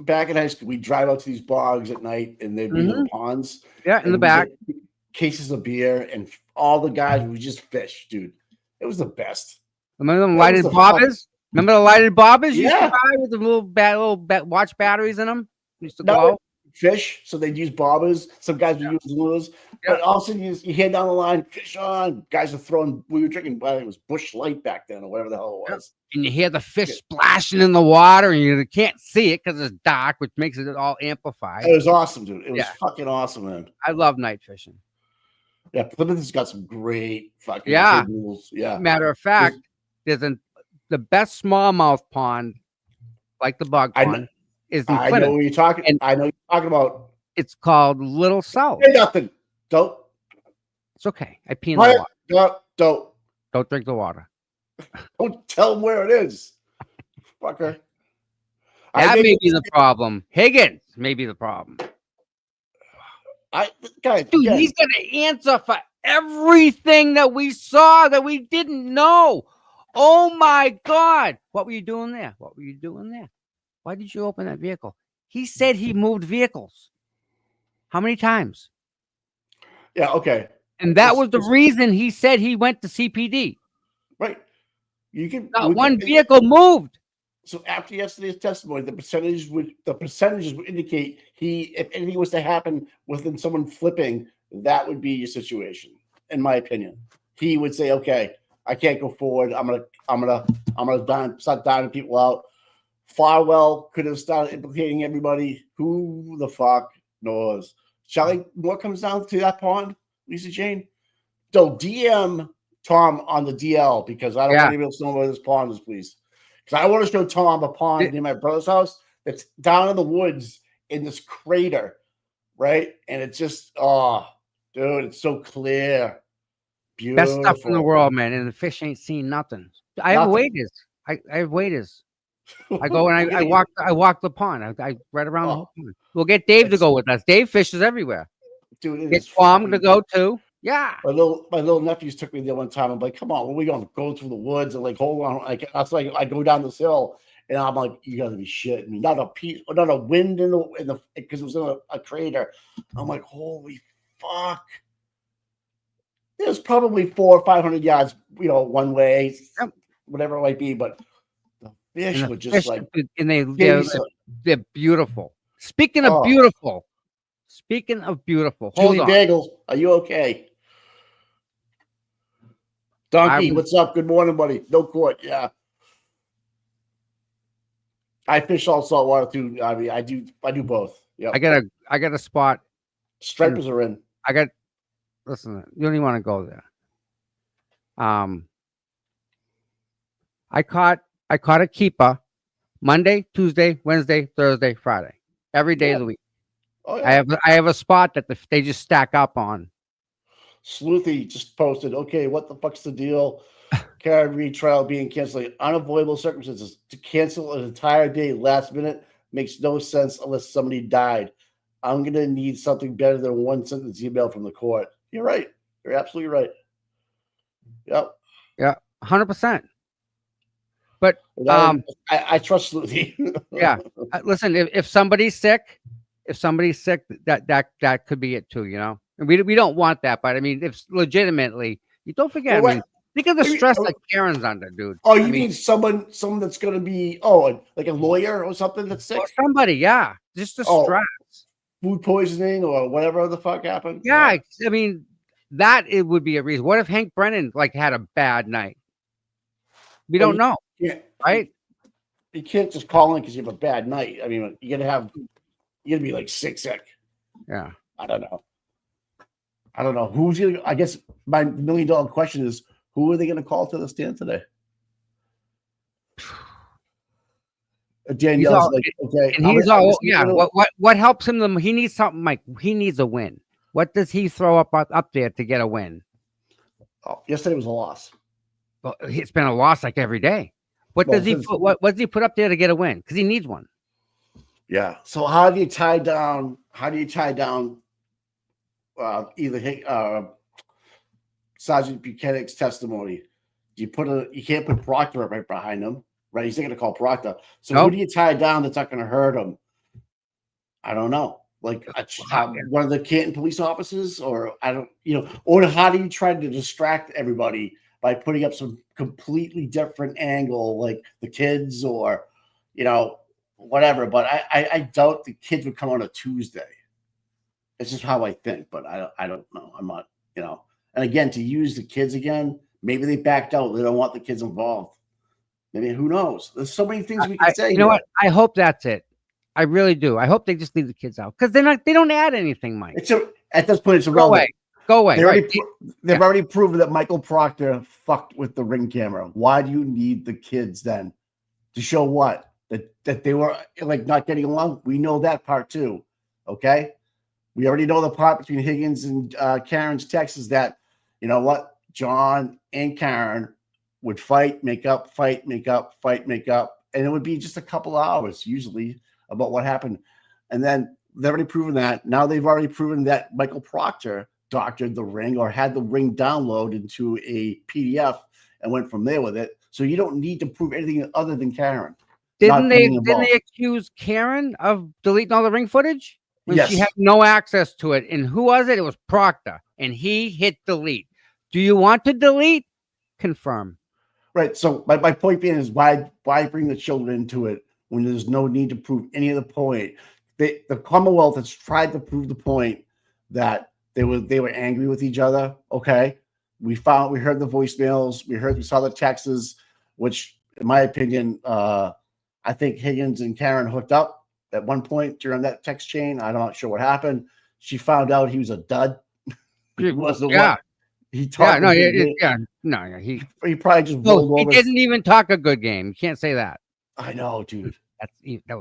Back in high school, we drive out to these bogs at night, and they'd be little ponds. Yeah, in the and we back. get cases of beer, and all the guys would just fish, dude. It was the best. Remember them that lighted was the fun. bobbers? Remember the lighted bobbers you used Yeah. to buy with the little watch batteries in them? Used to No, glow. Fish, so they'd use bobbers. Some guys would use lures. But all of a sudden, you head down the line, fish on. Guys are throwing. We were drinking. Well, it was Bush Light back then, or whatever the hell it was. And you hear the fish splashing in the water, and you can't see it because it's dark, which makes it all amplified. It was awesome, dude. It was Yeah. fucking awesome, man. I love night fishing. Yeah, Plymouth has got some great fucking Yeah. good rules. Yeah, Matter of fact, the best smallmouth pond, like the bog I kn- pond, is in I know Plymouth. what you're talking. And- I know you're talking about. It's called Little South. Hey, nothing. Don't. It's okay. I pee in the water. Don't Don't drink the water. tell them where it is, fucker. That I may be the problem. Higgins may be the problem. guys, Dude, again, he's got to answer for everything that we saw that we didn't know. Oh my God. What were you doing there? What were you doing there? Why did you open that vehicle? He said he moved vehicles. How many times? yeah, okay, And that It's- was the it's- reason he said he went to CPD. right. You can Not we one can- vehicle moved. So after yesterday's testimony, the percentages would indicate if anything was to happen within someone flipping, that would be your situation. In my opinion, he would say, "Okay, I can't go forward. I'm gonna start diving people out." Farwell could have started implicating everybody. Who the fuck knows? Charlie, what comes down to that pond, Lisa Jane? So DM Tom on the DL because I don't want anybody else to know where this pond is, please. Because I want to show Tom a pond near my brother's house that's down in the woods in this crater, right? And it's just, oh, dude, it's so clear. Beautiful. Best stuff in the world, man. And the fish ain't seen nothing. I have Nothing. waders. I have waders. I go and I walk the pond. I right around the Oh. whole pond. We'll get Dave to It's- go with us. Dave fishes everywhere. Dude, it Get is Tom to fucking- go too. Yeah. My little nephews took me there one time. I'm like, come on, where we going to go through the woods and like, hold on. Like, that's like, I go down this hill and I'm like, you gotta be shitting me. Not a wind in the, because it was in a crater. I'm like, holy fuck. There's probably 400 or 500 yards, one way, Yep. whatever it might be, but the fish And were the just fish, like, and they're Jason, beautiful. Speaking of Oh. beautiful, hold Julie on. Bagels, are you okay? Donkey, was- what's up? Good morning, buddy. No court, yeah. I fish all saltwater too. I mean, I do both. Yeah. I got a spot. Stripers are in. Listen, you don't even want to go there. I caught a keeper Monday, Tuesday, Wednesday, Thursday, Friday, every day of the week. Oh yeah. I have a spot that they just stack up on. Sleuthy just posted, okay, what the fuck's the deal? Karen Reed trial being canceled. Unavoidable circumstances. To cancel an entire day last minute makes no sense unless somebody died. I'm going to need something better than one sentence email from the court. You're right. You're absolutely right. Yep. Yeah, 100%. But I trust Sleuthy. yeah, listen, if somebody's sick, that could be it too. You know, and we don't want that. But I mean, if legitimately, you don't forget. Well, I mean, think of the stress that Karen's under, dude. Oh, you mean someone that's going to be like a lawyer or something that's sick? Or somebody, yeah, just the stress, food poisoning or whatever the fuck happened. Yeah, I mean that it would be a reason. What if Hank Brennan had a bad night? We don't know, right? You can't just call in because you have a bad night. I mean, you're gonna be like sick. Yeah, I don't know who's gonna. I guess my $1 million question is, who are they going to call to the stand today? Danielle's okay. And he's what helps him? He needs something, Mike. He needs a win. What does he throw up there to get a win? Oh, yesterday was a loss. Well, it's been a loss like every day. What does he put? What does he put up there to get a win? Because he needs one. Yeah. So how do you tie down? Either Sergeant Buchanan's testimony? You can't put Proctor right behind him, right? He's not going to call Proctor. So who do you tie down that's not going to hurt him? I don't know. Like one of the Canton police officers, or or how do you try to distract everybody by putting up some completely different angle, like the kids or, whatever. But I doubt the kids would come on a Tuesday. It's just how I think, but I don't know. I'm not, and again, to use the kids again, maybe they backed out. They don't want the kids involved. Maybe, who knows? There's so many things we can say. You know what? I hope that's it. I really do. I hope they just leave the kids out because they don't add anything, Mike. At this point, it's irrelevant. Go away. They've already proven that Michael Proctor fucked with the Ring camera. Why do you need the kids then? To show what? That they were not getting along? We know that part too. Okay? We already know the part between Higgins and Karen's text is that, you know what? John and Karen would fight, make up, fight, make up, fight, make up. And it would be just a couple hours usually about what happened. And then they've already proven that. Now they've already proven that Michael Proctor doctored the Ring or had the Ring download into a PDF and went from there with it. So you don't need to prove anything other than Karen. Didn't they accuse Karen of deleting all the Ring footage? When she had no access to it. And who was it? It was Proctor. And he hit delete. Do you want to delete? Confirm. Right. So my point being is why bring the children into it when there's no need to prove any of the point? The Commonwealth has tried to prove the point that they were angry with each other. Okay. We heard the voicemails. We saw the texts, which in my opinion, I think Higgins and Karen hooked up at one point during that text chain. I'm not sure what happened. She found out he was a dud. He wasn't what he talked. He probably just rolled over. He didn't even talk a good game. You can't say that. I know, dude.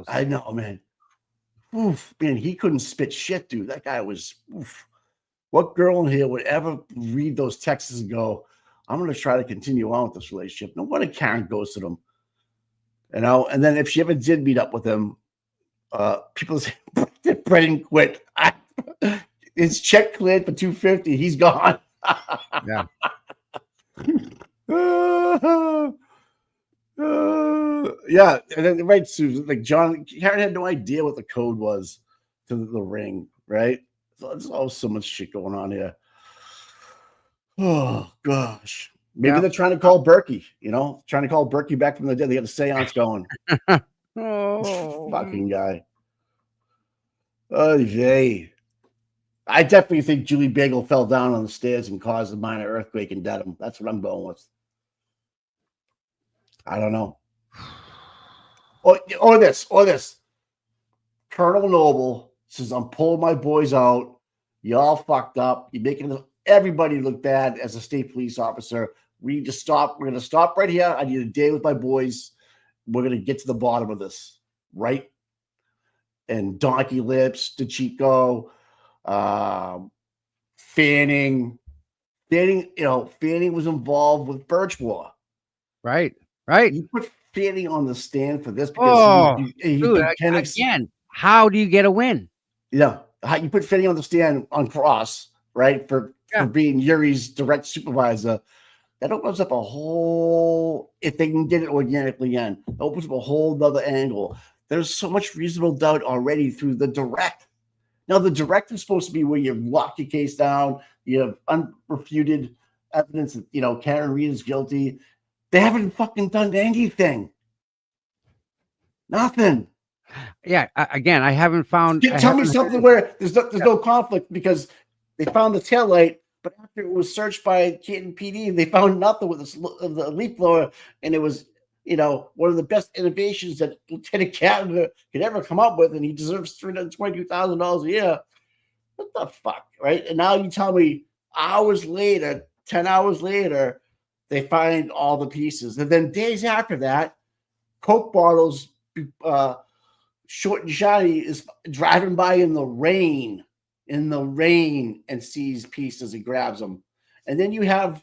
I know, man. Oof, man, he couldn't spit shit, dude. That guy was. Oof. What girl in here would ever read those texts and go, "I'm going to try to continue on with this relationship"? No wonder Karen ghosted him. And then if she ever did meet up with him, people say Brennan quit. His check cleared for $250. He's gone. Yeah. Yeah. And then right, Susan, Karen had no idea what the code was to the Ring, right? So there's so much shit going on here. Oh gosh. Maybe they're trying to call Berkey, trying to call Berkey back from the dead. They got a seance going. Oh, Fucking guy. Oh, yay. I definitely think Julie Bagel fell down on the stairs and caused a minor earthquake in Dedham. That's what I'm going with. I don't know. Or this. Colonel Noble says, I'm pulling my boys out. Y'all fucked up. You're making everybody look bad as a state police officer. We need to stop. We're going to stop right here. I need a day with my boys. We're going to get to the bottom of this. Right? And Donkey Lips, DeChico, Fanning, Fanning was involved with Birchmore. Right. Right. You put Fanning on the stand for this because dude, again, how do you get a win? Yeah. You put Fanning on the stand on cross, right? For being Yuri's direct supervisor. That opens up a whole, if they can get it organically in, it opens up a whole other angle. There's so much reasonable doubt already through the direct. Now, the direct is supposed to be where you lock your case down, you have unrefuted evidence that, Karen Reed is guilty. They haven't fucking done anything. Nothing. Yeah. Again, I haven't found. Tell me something where there's no conflict because they found the taillight, but after it was searched by Canton PD, they found nothing with the leaf blower, and it was, one of the best innovations that Lieutenant Canada could ever come up with, and he deserves $322,000 a year. What the fuck, right? And now you tell me 10 hours later, they find all the pieces. And then days after that, Coke bottles, Short and Shiny is driving by in the rain, and sees pieces and grabs them. And then you have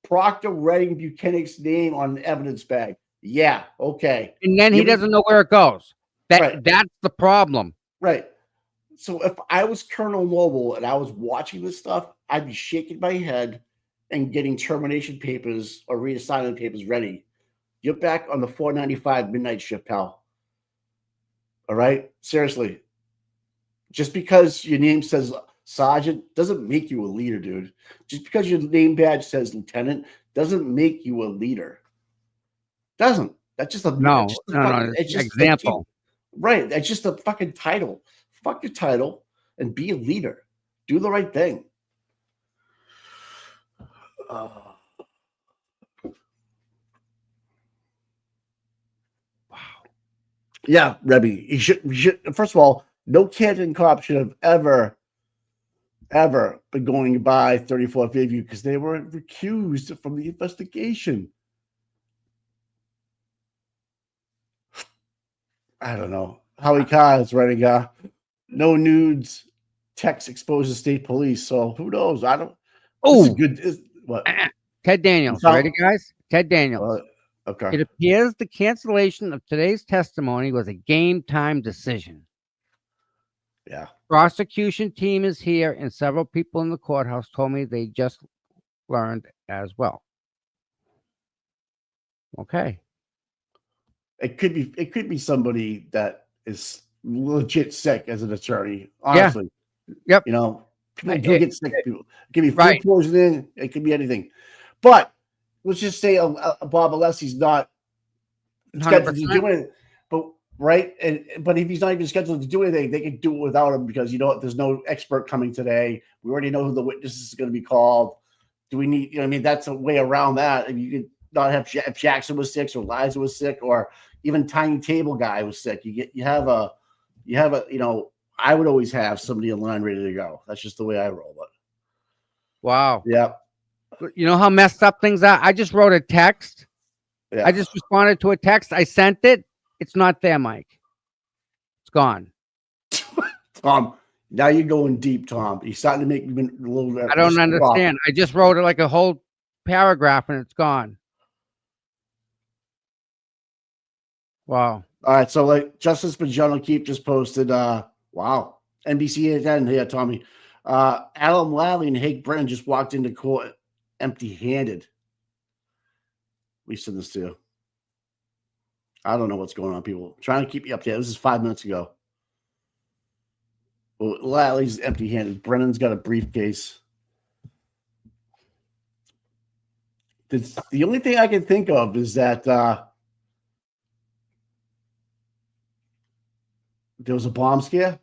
Proctor writing Buchanan's name on the evidence bag. Yeah, okay. And then he doesn't know where it goes. That's the problem. Right. So if I was Colonel Noble and I was watching this stuff, I'd be shaking my head and getting termination papers or reassignment papers ready. Get back on the 495 midnight shift, pal. All right? Seriously. Just because your name says Sergeant doesn't make you a leader, dude. Just because your name badge says Lieutenant doesn't make you a leader. Doesn't. That's just a no. It's just example. Right. That's just a fucking title. Fuck your title and be a leader. Do the right thing. Wow. Yeah, Rebby. He should. First of all, no Canton cop should have ever been going by 34 Fairview because they were recused from the investigation. I don't know. Howie Carr is writing, no nudes, text exposes state police. So who knows? I don't. Oh, good. What? Ted Daniels. Ready, guys? Ted Daniels. Okay. It appears the cancellation of today's testimony was a game time decision. Yeah. Prosecution team is here, and several people in the courthouse told me they just learned as well. Okay. It could be somebody that is legit sick as an attorney. Honestly. Yeah. Yep. People do get sick. People. It could be food Right. poisoning. It could be anything. But let's just say Bob Alessi's not scheduled to do anything. But right, but if he's not even scheduled to do anything, they can do it without him because there's no expert coming today. We already know who the witness is going to be called. Do we need? That's a way around that. And you could not have if Jackson was sick, or Liza was sick, or even Tiny Table guy was sick. You have a. I would always have somebody in line ready to go. That's just the way I roll it. Wow. Yeah. You know how messed up things are? I just wrote a text. Yeah. I just responded to a text. I sent it. It's not there, Mike. It's gone. Tom, now you're going deep, Tom. You're starting to make me a little. I don't understand. I just wrote it like a whole paragraph and it's gone. Wow. All right. So, like, Justice Bajano Keep just posted, wow. NBC again here, Tommy. Alan Lally and Hank Brennan just walked into court empty-handed. We send this to you. I don't know what's going on, people. Trying to keep you updated. This is 5 minutes ago. Well, Lally's empty-handed. Brennan's got a briefcase. The only thing I can think of is that there was a bomb scare.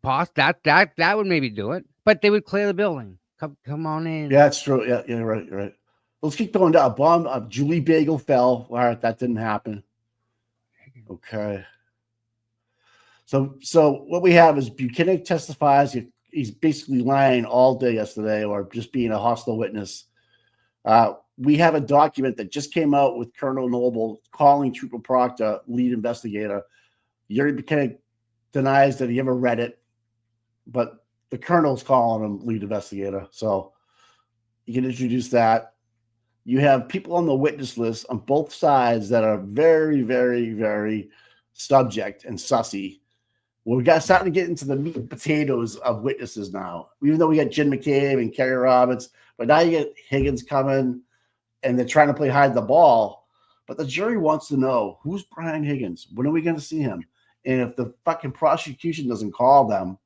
That would maybe do it, but they would clear the building. Come on in. Yeah, that's true. Yeah, you're right. You're right. Let's keep going down. A bomb. Julie Bagel fell. All right, that didn't happen. Okay. So what we have is Buchanan testifies. He's basically lying all day yesterday, or just being a hostile witness. We have a document that just came out with Colonel Noble calling Trooper Proctor, lead investigator. Yuri Buchanan denies that he ever read it, but the colonel's calling him lead investigator. So you can introduce that. You have people on the witness list on both sides that are very, very, very subject and sussy. Well, we got starting to get into the meat and potatoes of witnesses now. Even though we got Jim McCabe and Kerry Roberts, but now you get Higgins coming, and they're trying to play hide the ball. But the jury wants to know, who's Brian Higgins? When are we going to see him? And if the fucking prosecution doesn't call them,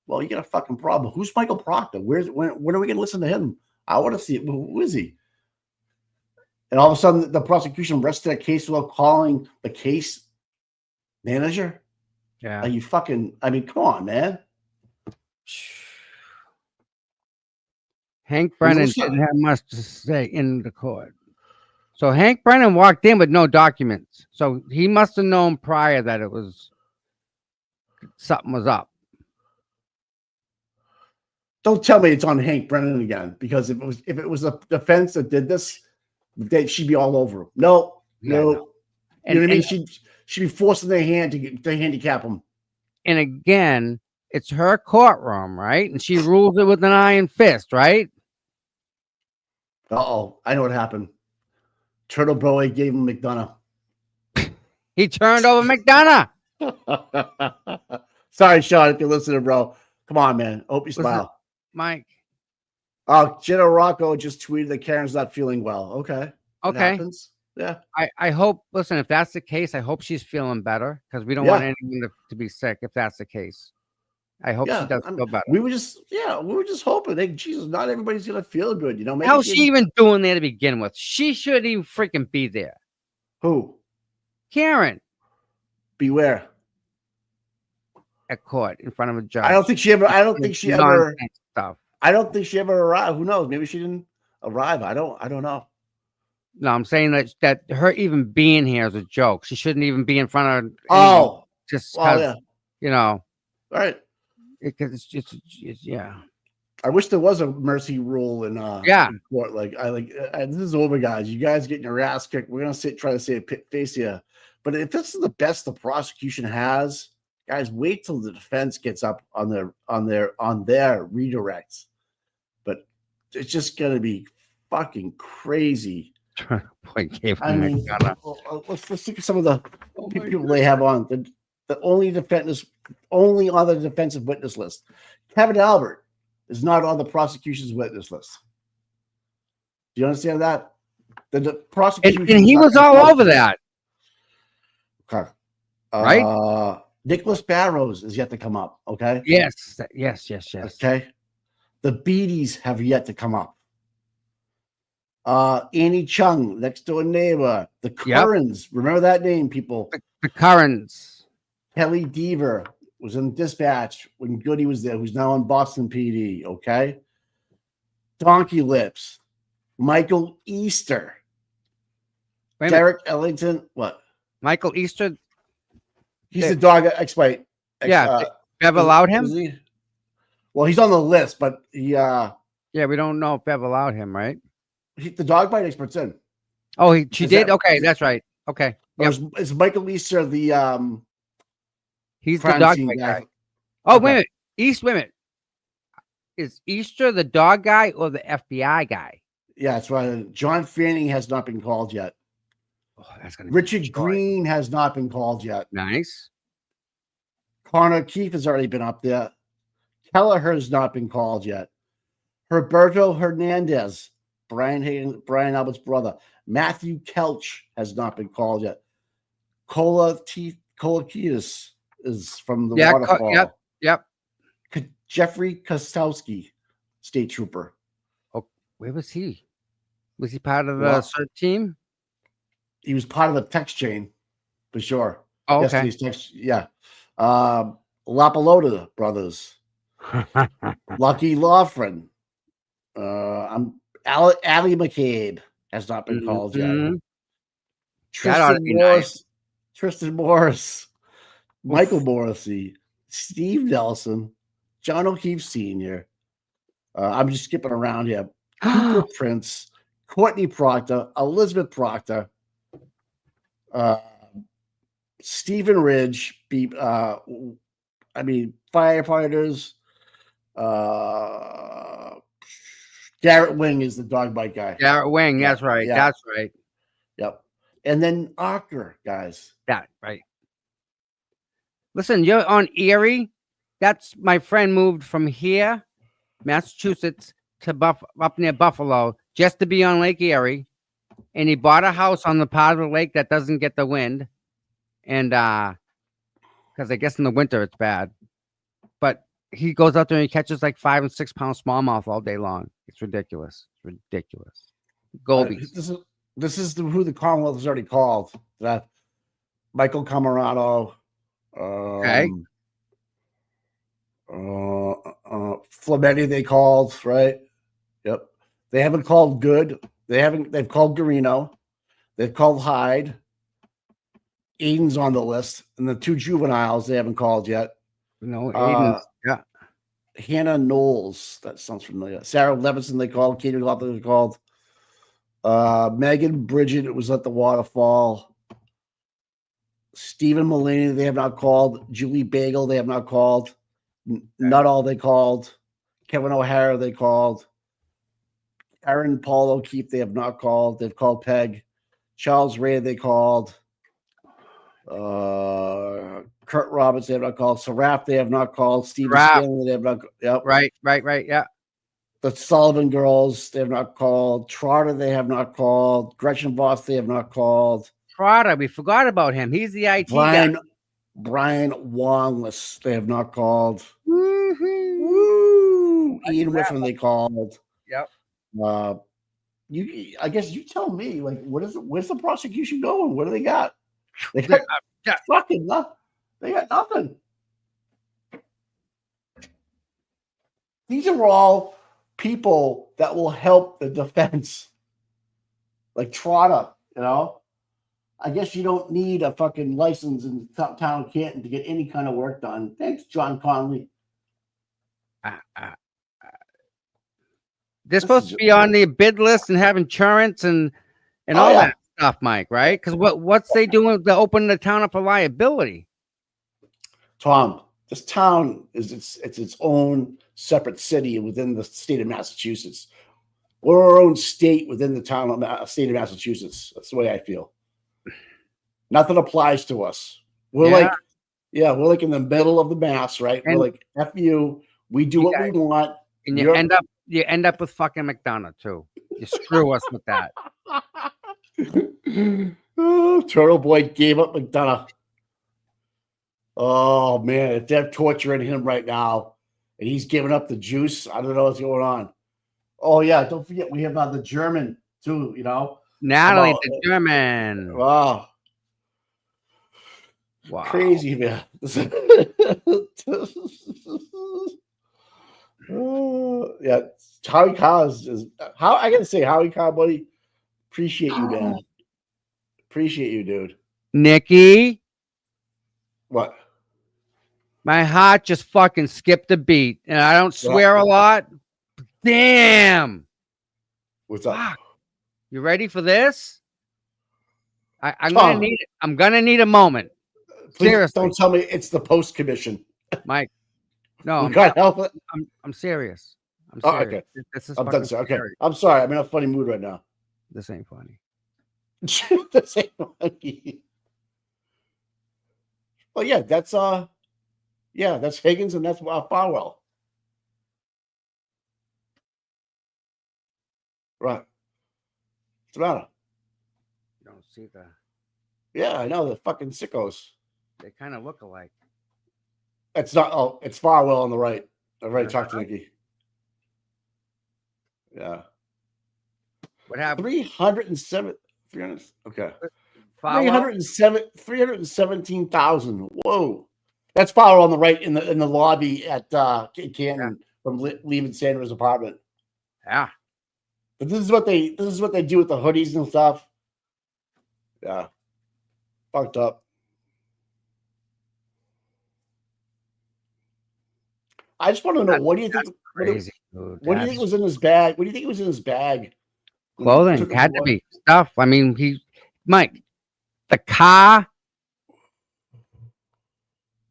well, you got a fucking problem. Who's Michael Proctor? When are we going to listen to him? I want to see it. Who is he? And all of a sudden, the prosecution rests that case without calling the case manager. Yeah. Are you fucking? I mean, come on, man. Hank Brennan didn't have much to say in the court. So Hank Brennan walked in with no documents. So he must have known prior that it was something was up. Don't tell me it's on Hank Brennan again, because if it was a defense that did this, she'd be all over him. No. Yeah, no. You know what I mean? She'd be forcing their hand to handicap him. And again, it's her courtroom, right? And she rules it with an iron fist, right? Uh-oh. I know what happened. Turtle Boy gave him McDonough. He turned over McDonough. Sorry, Sean, if you're listening, bro. Come on, man. Hope you smile. Mike. Oh, Jenna Rocco just tweeted that Karen's not feeling well. Okay. It Okay. happens. Yeah. I hope, listen, if that's the case, I hope she's feeling better, because we don't want anyone to be sick if that's the case. I hope she does feel better. We were just hoping. Hey, Jesus, not everybody's gonna feel good, you know. Maybe How's she even doing there to begin with? She shouldn't even freaking be there. Who? Karen Beware. at court in front of a judge. I don't think she ever. Stuff. I don't think she ever arrived. Who knows? Maybe she didn't arrive. I don't know. No, I'm saying that her even being here is a joke. She shouldn't even be in front of. Just because, you know. All right. Because it's yeah. I wish there was a mercy rule in in court. This is over, guys. You guys getting your ass kicked. We're gonna try to save face here. But if this is the best the prosecution has, guys, wait till the defense gets up on their redirects. But it's just gonna be fucking crazy. I mean, let's look at some of the people they have on the only other defensive witness list. Kevin Albert is not on the prosecution's witness list. Do you understand that? The prosecution and he was all over that. Okay. Right? Nicholas Barrows is yet to come up. Okay. Yes. Okay. The Beatties have yet to come up. Annie Chung, next door neighbor. The Currans. Remember that name, people. The Currans. Kelly Deaver was in dispatch when Goody was there, who's now in Boston PD. Okay. Donkey Lips. Michael Easter. Derek Ellington. What? Michael Easter. He's the dog expert. Bev allowed him? Well, he's on the list, but he we don't know if Bev allowed him, right? The dog bite expert's in. Oh, she did? Okay, that's right. Okay. Yep. Is Michael Easter the he's the dog bite guy. Oh, wait a minute. Is Easter the dog guy or the FBI guy? Yeah, that's right. John Fanning has not been called yet. Oh, that's gonna Richard Green has not been called yet. Nice. Connor Keefe has already been up there. Kelleher has not been called yet. Roberto Hernandez, Brian Albert's brother. Matthew Kelch has not been called yet. Kolakitis is from the waterfall. Yep. Jeffrey Kostowski, state trooper. Oh, where was he? Was he part of the CERT team? He was part of the text chain, for sure. Oh, okay. Text, yeah. Lapalota brothers, Lucky Lofgren. I'm Allie McCabe has not been called yet. Mhm. That ought to be nice. Tristan Morris, Michael Morrissey, Steve Nelson, John O'Keefe Sr. I'm just skipping around here. Cooper Prince, Courtney Proctor, Elizabeth Proctor, Stephen Ridge, firefighters. Garrett Wing is the dog bite guy. Garrett Wing, Yeah, that's right. yeah. That's right. Yep. And then Archer, guys. That right. Listen, you're on Erie. That's my friend moved from here, Massachusetts, to up near Buffalo, just to be on Lake Erie. And he bought a house on the part of the lake that doesn't get the wind. And because I guess in the winter it's bad. But he goes out there and he catches like 5 and 6 pound smallmouth all day long. It's ridiculous. It's ridiculous. Goldies. This is who the Commonwealth has already called. That Michael Camarado. Okay. Flametti they called, right? Yep. They haven't called Good. They've called Garino. They've called Hyde. Aiden's on the list. And the 2 juveniles they haven't called yet. No, Aiden. Yeah. Hannah Knowles. That sounds familiar. Sarah Levinson they called. Katie Lothar they called. Megan Bridget, it was at the waterfall. Stephen Mulaney, they have not called. Julie Bagel, they have not called. Not all they called. Kevin O'Hara, they called. Aaron Paul O'Keefe, they have not called. They've called Peg. Charles Ray, they called. Kurt Roberts, they have not called. Saraf, they have not called. Steven Stanley, they have not. Yep. Right. Yeah. The Sullivan girls, they have not called. Trotter, they have not called. Gretchen Voss, they have not called. Trotter, we forgot about him. He's the IT guy. Brian Wangless, they have not called. Woo-hoo. Woo! Ian Whiffen, they called. Yep. I guess you tell me, like, where's the prosecution going? What do they got? They got fucking nothing. They got nothing. These are all people that will help the defense. Like Trotter, you know? I guess you don't need a fucking license in town of Canton to get any kind of work done. Thanks, John Conley. They're supposed to be on the bid list and have insurance and all that stuff, Mike, right? Because what's they doing to open the town up for liability? Tom, this town is its own separate city within the state of Massachusetts. We're our own state within the state of Massachusetts. That's the way I feel. Nothing applies to us. We're like in the middle of the mass, right? We're like, F you. We do what we want. And you end up with fucking McDonough too. You screw us with that. Oh, Turtle Boy gave up McDonough. Oh man, if they're torturing him right now and he's giving up the juice, I don't know what's going on. Oh yeah, don't forget we have the German too, you know. Natalie the German. Wow. Crazy, man. Yeah, Howie Cars is how I gotta say, Howie Car, buddy. Appreciate you, man. Appreciate you, dude. Nikki. What? My heart just fucking skipped a beat, and I don't swear a lot. Damn. What's up? Fuck. You ready for this? I'm gonna need a moment. Please Seriously. don't tell me it's the post commission, Mike. No, I'm serious. I'm serious. Oh, okay. This is I'm done. fucking Okay, serious. I'm sorry. I'm in a funny mood right now. This ain't funny. This ain't funny. Well, yeah, that's Higgins and that's Farwell. Right. What's the matter? You don't see the. Yeah, I know the fucking sickos. They kind of look alike. It's not. Oh, it's Farwell on the right. I've already talked to Nikki. Yeah. What happened? 307. 300. Okay. Farwell? 317,000. Whoa. That's Fowler on the right in the lobby at Canton from leaving Sandra's apartment. Yeah. But this is what they do with the hoodies and stuff. Yeah. Fucked up. I just want to know, what do you think? Crazy, dude. What do you think was in his bag? What do you think was in his bag? when he Clothing took him had to to work? be stuff. I mean, Mike, the car.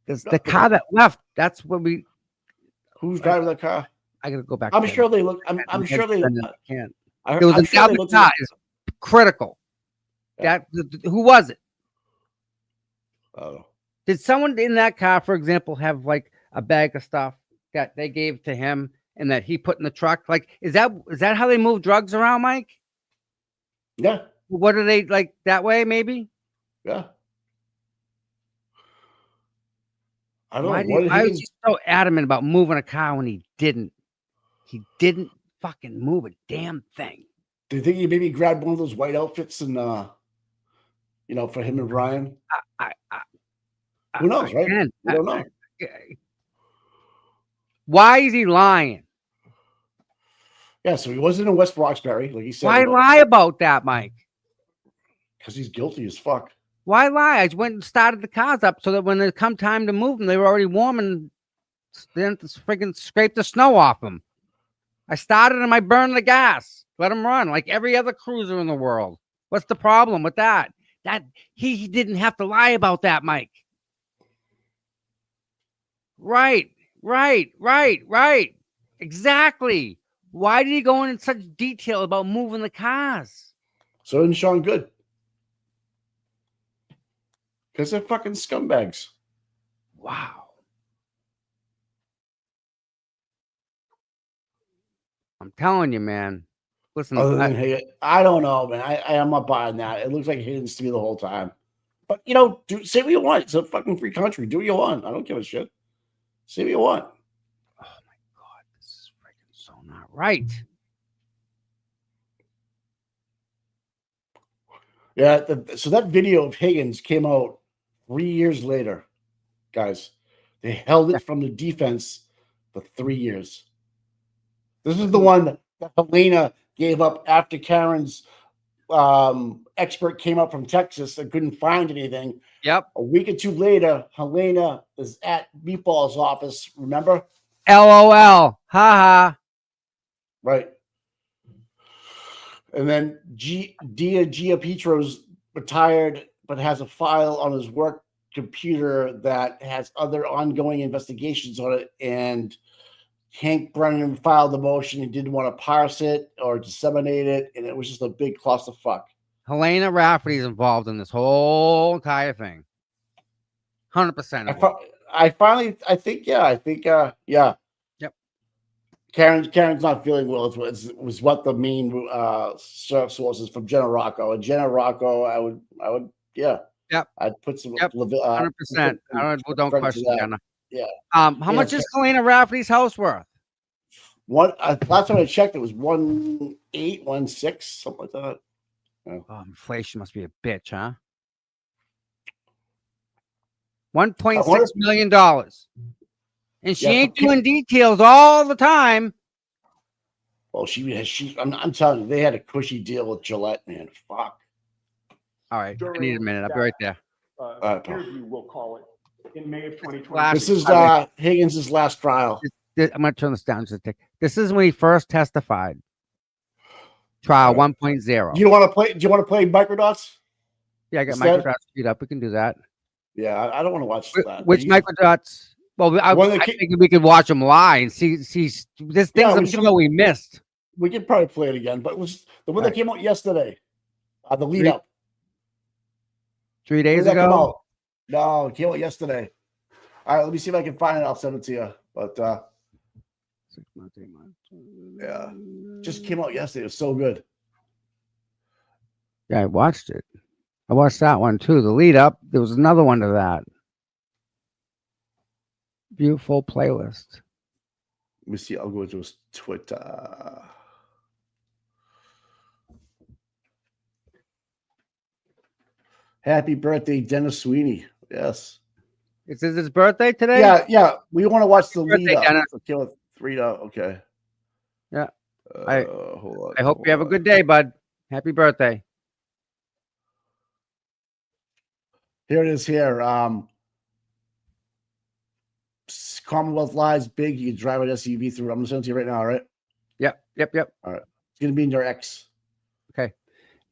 The car that left. That's what we. Who's driving the car? I gotta go back. I'm to sure it. they look. I'm sure they. Can't. I, There was I'm a sure they double looked car. at Is critical. Yeah. Who was it? Oh. Did someone in that car, for example, have like a bag of stuff that they gave to him and that he put in the truck? Like, is that how they move drugs around, Mike? Yeah. What are they like that way? Maybe. Yeah. I don't Why, know. What why was Higgins, he so adamant about moving a car when he didn't? He didn't fucking move a damn thing. do you think he maybe grabbed one of those white outfits and for him and Brian? Who knows, right? Again, We don't know. Why is he lying? Yeah, so he wasn't in West Roxbury, like he said. Why lie about that, Mike? Because he's guilty as fuck. Why lie? I just went and started the cars up so that when it come time to move them, they were already warm and then freaking scrape the snow off them. I started them, I burned the gas, let them run like every other cruiser in the world. What's the problem with that? That he didn't have to lie about that, Mike. Right. Exactly. Why did he go in such detail about moving the cars? So didn't Sean Good. Because they're fucking scumbags. Wow. I'm telling you, man. Listen, Other than Higgins, I don't know, man. I am not buying that. It looks like Higgins to me the whole time. But say what you want. It's a fucking free country. Do what you want. I don't give a shit. Say what you want. oh my God, this is freaking so not right. Yeah. So that video of Higgins came out 3 years later, guys. They held it from the defense for 3 years. This is the one that Helena gave up after Karen's expert came up from Texas and couldn't find anything. Yep. A week or two later, Helena is at Meatball's office. Remember? LOL. Ha ha. Right. And then Giapitro's retired, but has a file on his work computer that has other ongoing investigations on it. And Hank Brennan filed the motion. He didn't want to parse it or disseminate it. And it was just a big clusterfuck. Helena Rafferty's involved in this whole entire thing. 100%. I think, yeah. Yep. Karen's not feeling well. It was what the main sources from Jenna Rocco. And Jenna Rocco, I would, yeah. Yep. I'd put some 100%. Don't question Jenna. Yeah. How much is Helena Rafferty's house worth? Last time I checked, it was 1.8, 1.6, something like that. Yeah. Oh, inflation must be a bitch, huh? $1.6 million. And she ain't doing details all the time. Well, I'm telling you, they had a cushy deal with Gillette, man. Fuck. All right. I need a minute. I'll be right there. Interview, we'll call it, in May of 2020. This is Higgins' last trial. I'm going to turn this down just a tick. This is when he first testified. Trial 1.0. Do you want to play Microdots? Yeah, I got Instead? Microdots queued up. We can do that. Yeah, I don't want to watch that. Which Microdots? Well, I think we could watch them live and see this things that we missed. We could probably play it again, but it was the one that came out yesterday. The lead up. 3 days ago? No, it came out yesterday. All right, let me see if I can find it. I'll send it to you. But 6 months, 8 months. Yeah, just came out yesterday. It was so good. Yeah, I watched it. I watched that one too. The lead up. There was another one to that. Beautiful playlist. Let me see. I'll go to his Twitter. Happy birthday, Dennis Sweeney. Yes. Is this his birthday today? Yeah. We want to watch the lead Birthday, up. Dennis. Okay, with 3 to okay. Yeah. Hold on. I hope hold you have a on. good day, bud. Happy birthday. Here it is. Here. Commonwealth lies big. You can drive an SUV through. I'm going to send it to you right now. All right. Yep. It's going to be in your X.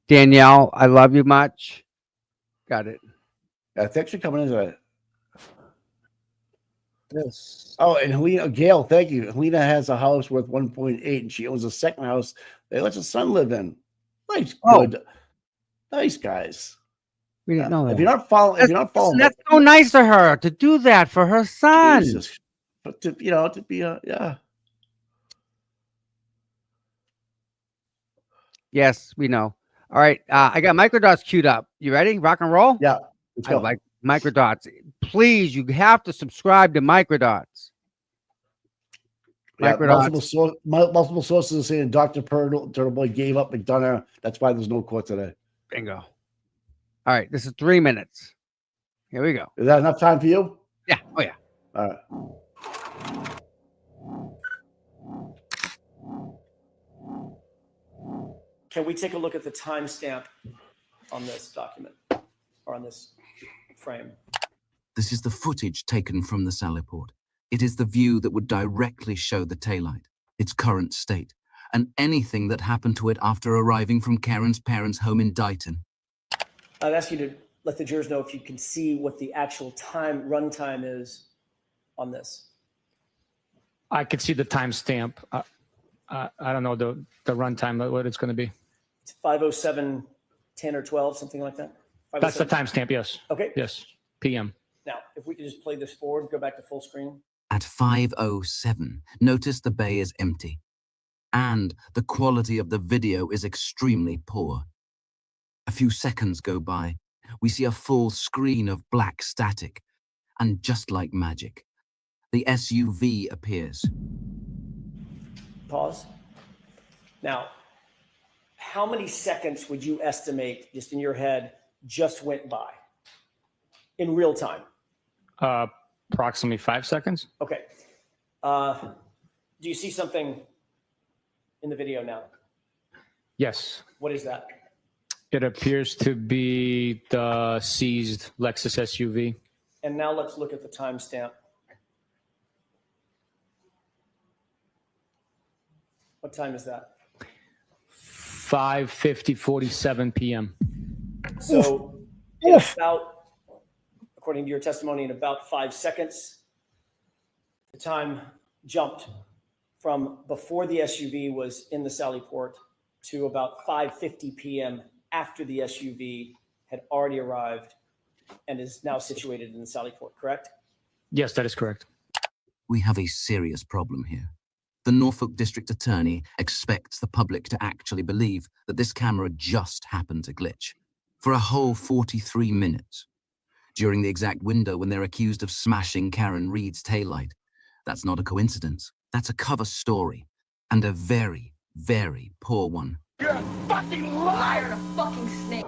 Danielle, I love you much. Got it. Yeah, thanks for coming in today. Yes. Oh, and Helena, Gail, thank you. Helena has a house worth 1.8, and she owns a second house they let her son live in. Nice, Oh. good, nice guys. We didn't know that. If you're not following, That's so nice of her to do that for her son. Jesus, but to be a yeah. Yes, we know. All right. I got microdots queued up. You ready? Rock and roll? Yeah, let's I go. like microdots. Please, you have to subscribe to microdots. Yeah, Microdots. multiple sources are saying Dr. Turtle Boy gave up McDonough. That's why there's no court today. Bingo. All right. This is 3 minutes. Here we go. Is that enough time for you? Yeah. Oh, yeah. All right. Can we take a look at the timestamp on this document or on this frame? This is the footage taken from the Sally Port. It is the view that would directly show the taillight, its current state, and anything that happened to it after arriving from Karen's parents' home in Dighton. I'd ask you to let the jurors know if you can see what the actual run time is on this. I could see the timestamp. I don't know the runtime, what it's going to be. It's 5:07, 10 or 12, something like that. That's the 5:07? timestamp, yes. Okay. Yes, PM. Now, if we could just play this forward, go back to full screen. At 5:07, notice the bay is empty. And the quality of the video is extremely poor. A few seconds go by. We see a full screen of black static. And just like magic, the SUV appears. Pause. Now, how many seconds would you estimate, just in your head, just went by in real time? Approximately 5 seconds. Okay. Do you see something in the video now? Yes. What is that? It appears to be the seized Lexus SUV. And now let's look at the timestamp. What time is that? 5:47 PM. So in about, according to your testimony, in about 5 seconds, the time jumped from before the SUV was in the Sally Port to about 5:50 PM after the SUV had already arrived and is now situated in the Sally Port, correct? Yes, that is correct. We have a serious problem here. The Norfolk District Attorney expects the public to actually believe that this camera just happened to glitch for a whole 43 minutes during the exact window when they're accused of smashing Karen Reed's taillight. That's not a coincidence. That's a cover story, and a very, very poor one. You're a fucking liar and a fucking snake.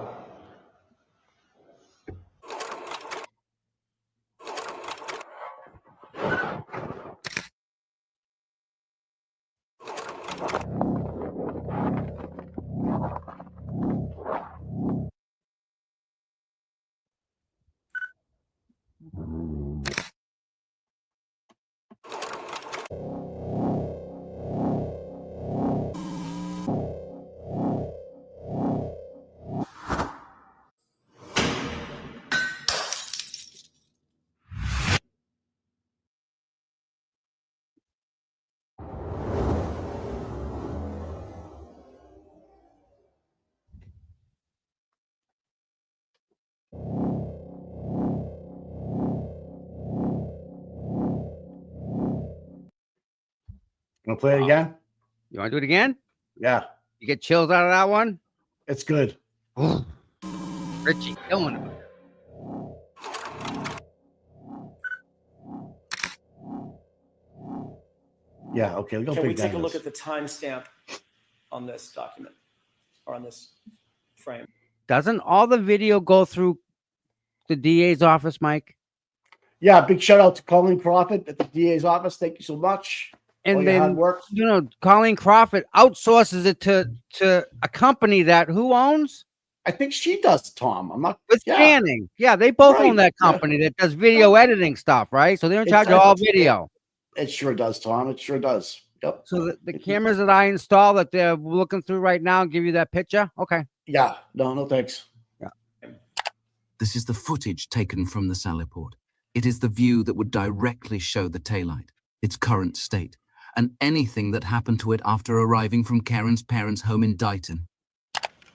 Want to play it again? You want to do it again? Yeah, You get chills out of that one? it's good. Richie killing him. Yeah, okay. We'll go Can we big take a down look this. at the timestamp on this document or on this frame? Doesn't all the video go through the DA's office, Mike? Yeah, big shout out to Colleen Crawford at the DA's office. Thank you so much. All And your hard then, work. you know, Colleen Crawford outsources it to a company that who owns? I think she does, Tom. I'm not. With Yeah, Channing. Yeah, they both Right, own that yeah. company that does video editing stuff, right? So they're in It charge of does. all video. it sure does, Tom. It sure does. Yep. So the cameras that I install that they're looking through right now give you that picture? Okay. Yeah. No, thanks. This is the footage taken from the Sallyport. It is the view that would directly show the taillight, its current state, and anything that happened to it after arriving from Karen's parents' home in Dighton.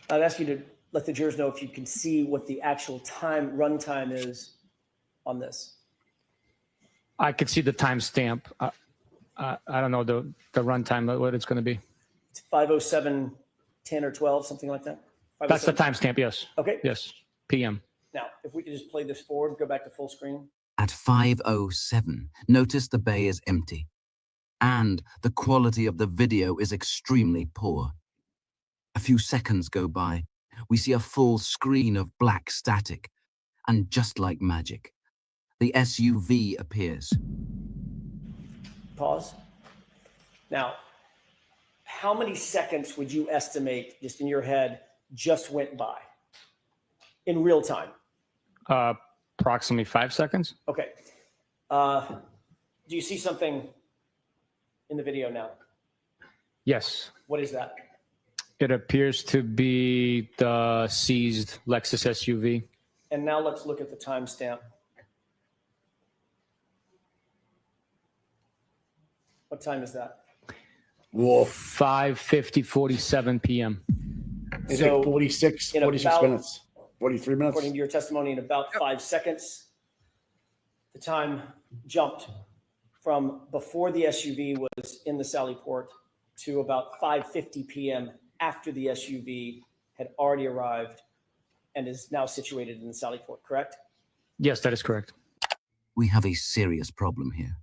I'd ask you to let the jurors know if you can see what the actual run time is on this. I could see the timestamp. I don't know the run time, what it's going to be. It's 5:07, 10 or 12, something like that. That's the 5:07. timestamp, yes. Okay. Yes, PM. Now, if we could just play this forward, go back to full screen. At 5:07, notice the bay is empty. And the quality of the video is extremely poor. A few seconds go by. We see a full screen of black static. And just like magic, the SUV appears. Pause. Now, how many seconds would you estimate, just in your head, just went by in real time? Approximately 5 seconds. Okay. Do you see something in the video now? Yes. What is that? It appears to be the seized Lexus SUV. And now let's look at the timestamp. What time is that? Whoa. 5:47 p.m. It's So, like 46 in about- minutes. 43 minutes. According to your testimony, in about 5 seconds, the time jumped from before the SUV was in the Sallyport to about 5:50 p.m. after the SUV had already arrived and is now situated in the Sallyport, correct? Yes, that is correct. We have a serious problem here.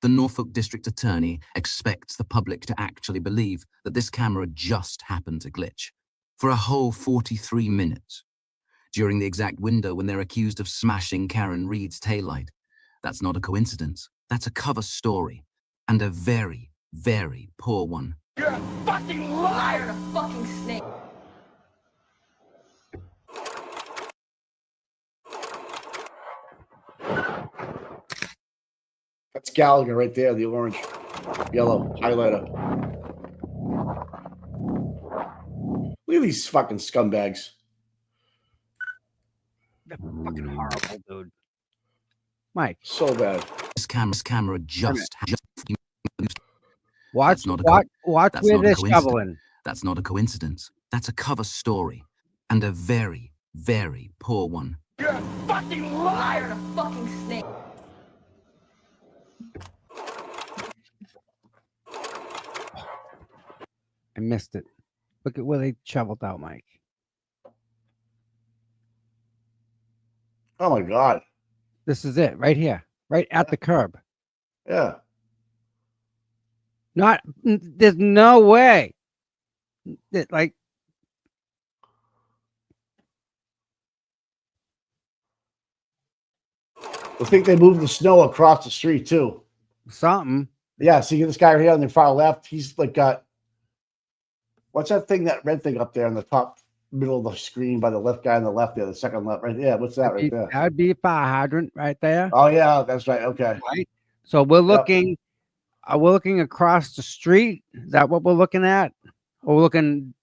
The Norfolk District Attorney expects the public to actually believe that this camera just happened to glitch for a whole 43 minutes during the exact window when they're accused of smashing Karen Reed's taillight. That's not a coincidence. That's a cover story, and a very, very poor one. You're a fucking liar and a fucking snake. That's Gallagher right there, the orange, yellow highlighter. Look at these fucking scumbags. That's fucking horrible, dude. Mike, So bad. This camera just watch That's not a watch that's where not a they're coincidence. shoveling. That's not a coincidence. That's a cover story, and a very, very poor one. You're a fucking liar and a fucking snake. I missed it. Look at where they shoveled out, Mike. Oh my God. This is it right here, right at the curb. Yeah. There's no way. Like, I think they moved the snow across the street too. something. Yeah, see this guy right here on the far left. He's like got what's that thing, that red thing up there in the top middle of the screen by the left guy on the left there, the second left right. Yeah, what's that right there? That'd be a fire hydrant right there. Oh yeah, that's right. Okay. Right. So we're looking. We're looking across the street. Is that what we're looking at? Or we're looking.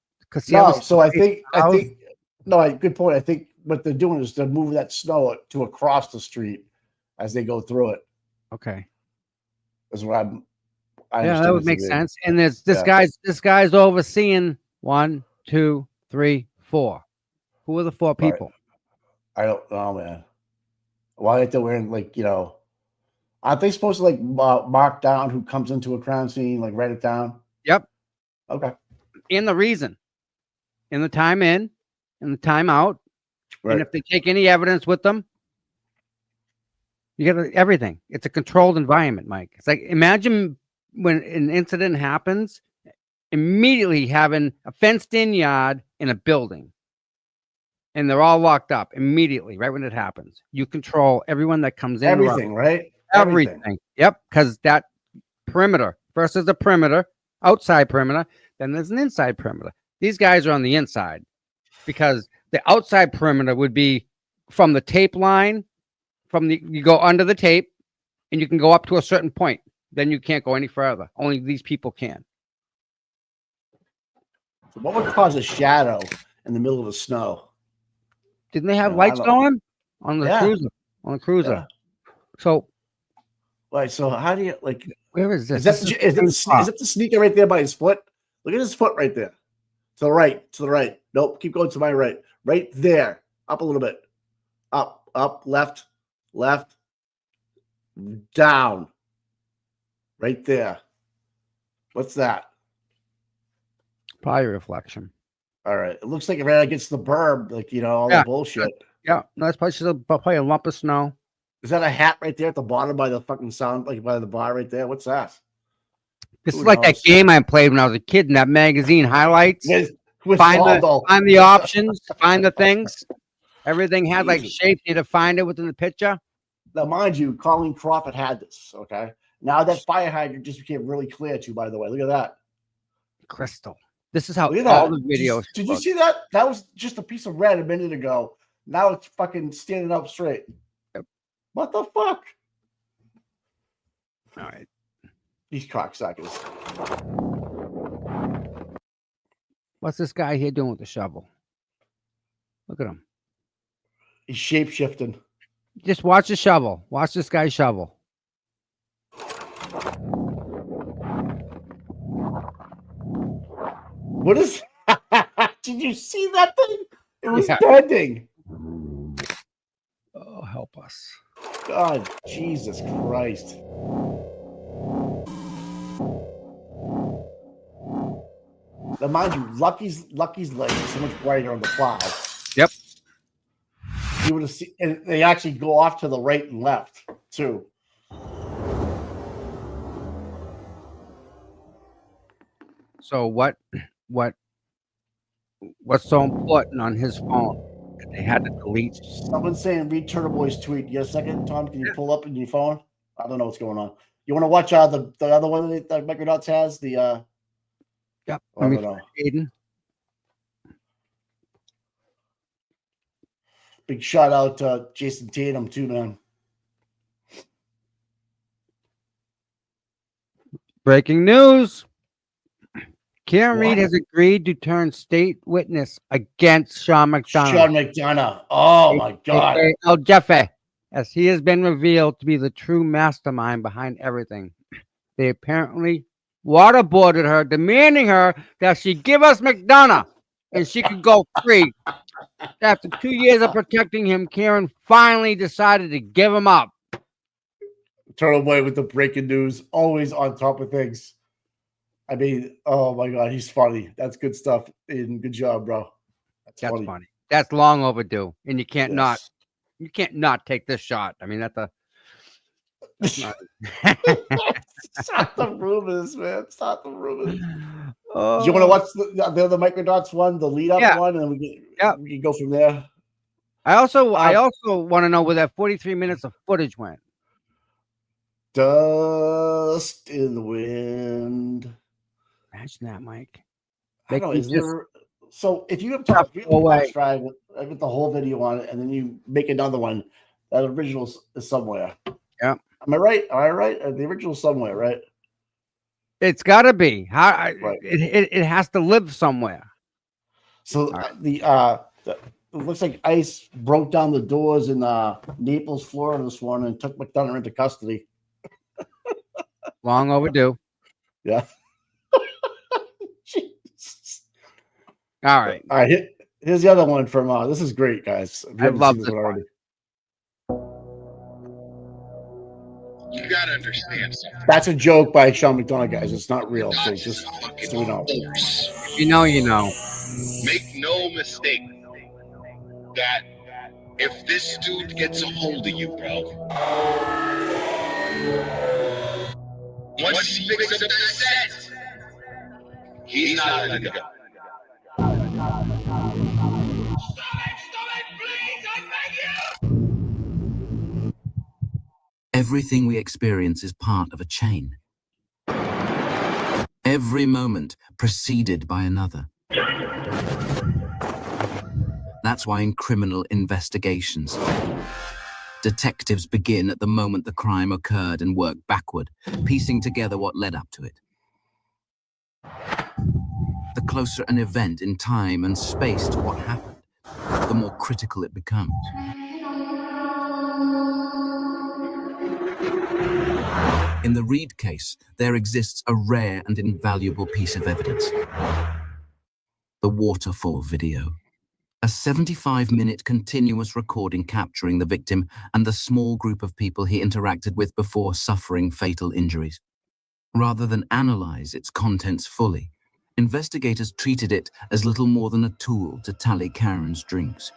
No, so I think no, good point. I think what they're doing is they're moving that snow to across the street as they go through it. Okay. Is what I Yeah, that would make understand. sense. And there's this Yeah. guy's overseeing 1, 2, 3, 4. Who are the 4 Right. people? I don't know, man. Why aren't they wearing aren't they supposed to mark down who comes into a crime scene, like write it down? Yep. Okay. And the reason. And the time in and the time out. Right. And if they take any evidence with them, you get everything. It's a controlled environment, Mike. It's like, imagine when an incident happens, immediately having a fenced in yard in a building. and they're all locked up immediately, right when it happens. You control everyone that comes in. Everything, right? Everything. Yep. Because that perimeter, first there's a perimeter, outside perimeter, then there's an inside perimeter. These guys are on the inside because the outside perimeter would be from the tape line, you go under the tape, and you can go up to a certain point. Then you can't go any further. Only these people can. So what would cause a shadow in the middle of the snow? Didn't they have No, lights I don't- going on the Yeah. cruiser? On the cruiser. Yeah. So Like, so how do you like? where is this? Is that the sneaker right there by his foot? Look at his foot right there. To the right. To the right. Nope. Keep going to my right. Right there. Up a little bit. Up. Up. Left. Left. Down. Right there. What's that? Probably reflection. All right. It looks like it ran against the berm, like, you know, all Yeah. the bullshit. Yeah, no, that's probably a lump of snow. Is that a hat right there at the bottom by the fucking sound, like by the bar right there? What's that? This Who is like that knows? game I played when I was a kid in that magazine, Highlights. With Find Waldo. the options, find the things. Everything had like Jesus. shapes. You had to find it within the picture. Now, mind you, Colleen Crawford had this, okay? Now that fire hydrant just became really clear too, by the way. Look at that. Crystal. This is how Look at all that. the videos. Did you look. see that? That was just a piece of red a minute ago. Now it's fucking standing up straight. Yep. What the fuck? All right. These cocksuckers. What's this guy here doing with the shovel? Look at him. He's shape shifting. Just watch the shovel. Watch this guy shovel. What is Did you see that thing? It was Yeah. bending. Oh, help us. God, Jesus Christ. Now, mind you, Lucky's legs are so much brighter on the plow. Yep. You would have seen, and they actually go off to the right and left too. So what's so important on his phone that they had to delete? Someone's saying read Turtle Boy's tweet. You got a second, Tom? Can you pull up in your phone? I don't know what's going on. You want to watch the other one that Microdot has? The Yep. I don't know. Aiden. Big shout out to Jason Tatum too, man. Breaking news. Karen Reed What? has agreed to turn state witness against Sean McDonough. Sean McDonough. Oh my God. aka El Jefe, as he has been revealed to be the true mastermind behind everything. They apparently waterboarded her, demanding her that she give us McDonough and she could go free. After 2 years of protecting him, Karen finally decided to give him up. Turtle Boy with the breaking news, always on top of things. I mean, oh my God, he's funny. That's good stuff. And good job, bro. That's funny. That's long overdue, and you can't not take this shot. I mean, that's a. Stop the rumors, man. Stop the rumors. Oh. Do you want to watch the other Microdots one, the lead up Yeah. one, and we can go from there? I also want to know where that 43 minutes of footage went. Dust in the wind. Imagine that, Mike. I don't know, They is just- there, so if you have Tough to away. drive with the whole video on it, and then you make another one, that original is somewhere. Yeah. Am I right? Am I right? The original's somewhere, right? It's got to be. How Right. it has to live somewhere. So it looks like ice broke down the doors in Naples, Florida this morning and took McDonough into custody. Long overdue. Yeah. Jesus. All right. All right. Here's the other one from this is great, guys. If you I haven't love seen this one already. You gotta understand something. That's a joke by Sean McDonough, guys. It's not real. So just so we know. You know, you know. Make no mistake that if this dude gets a hold of you, bro, once he picks up that set, he's not letting it go. Everything we experience is part of a chain. Every moment preceded by another. That's why in criminal investigations, detectives begin at the moment the crime occurred and work backward, piecing together what led up to it. The closer an event in time and space to what happened, the more critical it becomes. In the Reed case, there exists a rare and invaluable piece of evidence. The waterfall video. A 75-minute continuous recording capturing the victim and the small group of people he interacted with before suffering fatal injuries. Rather than analyze its contents fully, investigators treated it as little more than a tool to tally Karen's drinks.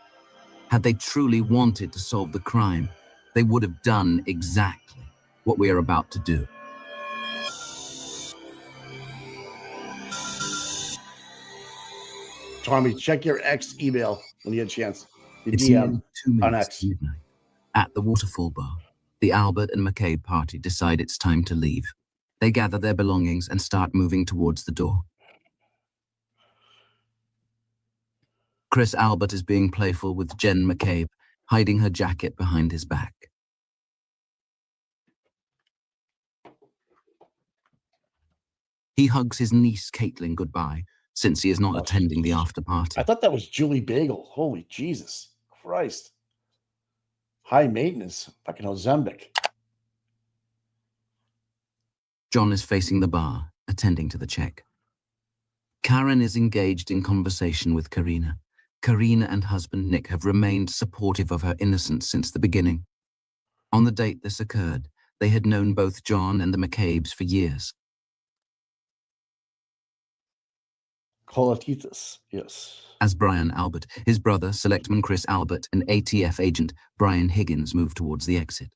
Had they truly wanted to solve the crime, they would have done exactly what we are about to do. Tommy, check your X email when you get a chance. The It's DM nearly 2 on minutes X. to midnight. At the waterfall bar, the Albert and McCabe party decide it's time to leave. They gather their belongings and start moving towards the door. Chris Albert is being playful with Jen McCabe, hiding her jacket behind his back. He hugs his niece Caitlin goodbye, since he is not attending the after party. I thought that was Julie Bagel. Holy Jesus Christ. High maintenance. Fucking Ozembic. John is facing the bar, attending to the check. Karen is engaged in conversation with Karina. Karina and husband Nick have remained supportive of her innocence since the beginning. On the date this occurred, they had known both John and the McCabes for years. Colatitis, yes. As Brian Albert, his brother, Selectman Chris Albert, and ATF agent Brian Higgins move towards the exit,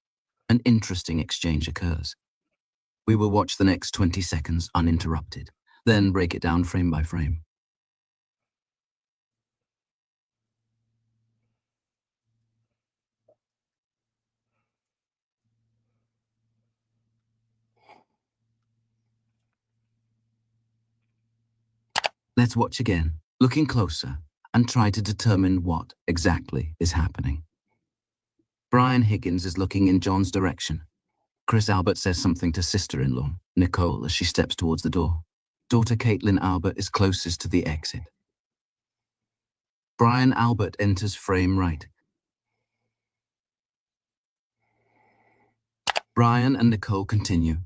an interesting exchange occurs. We will watch the next 20 seconds uninterrupted, then break it down frame by frame. Let's watch again, looking closer, and try to determine what exactly is happening. Brian Higgins is looking in John's direction. Chris Albert says something to sister-in-law, Nicole, as she steps towards the door. Daughter Caitlin Albert is closest to the exit. Brian Albert enters frame right. Brian and Nicole continue.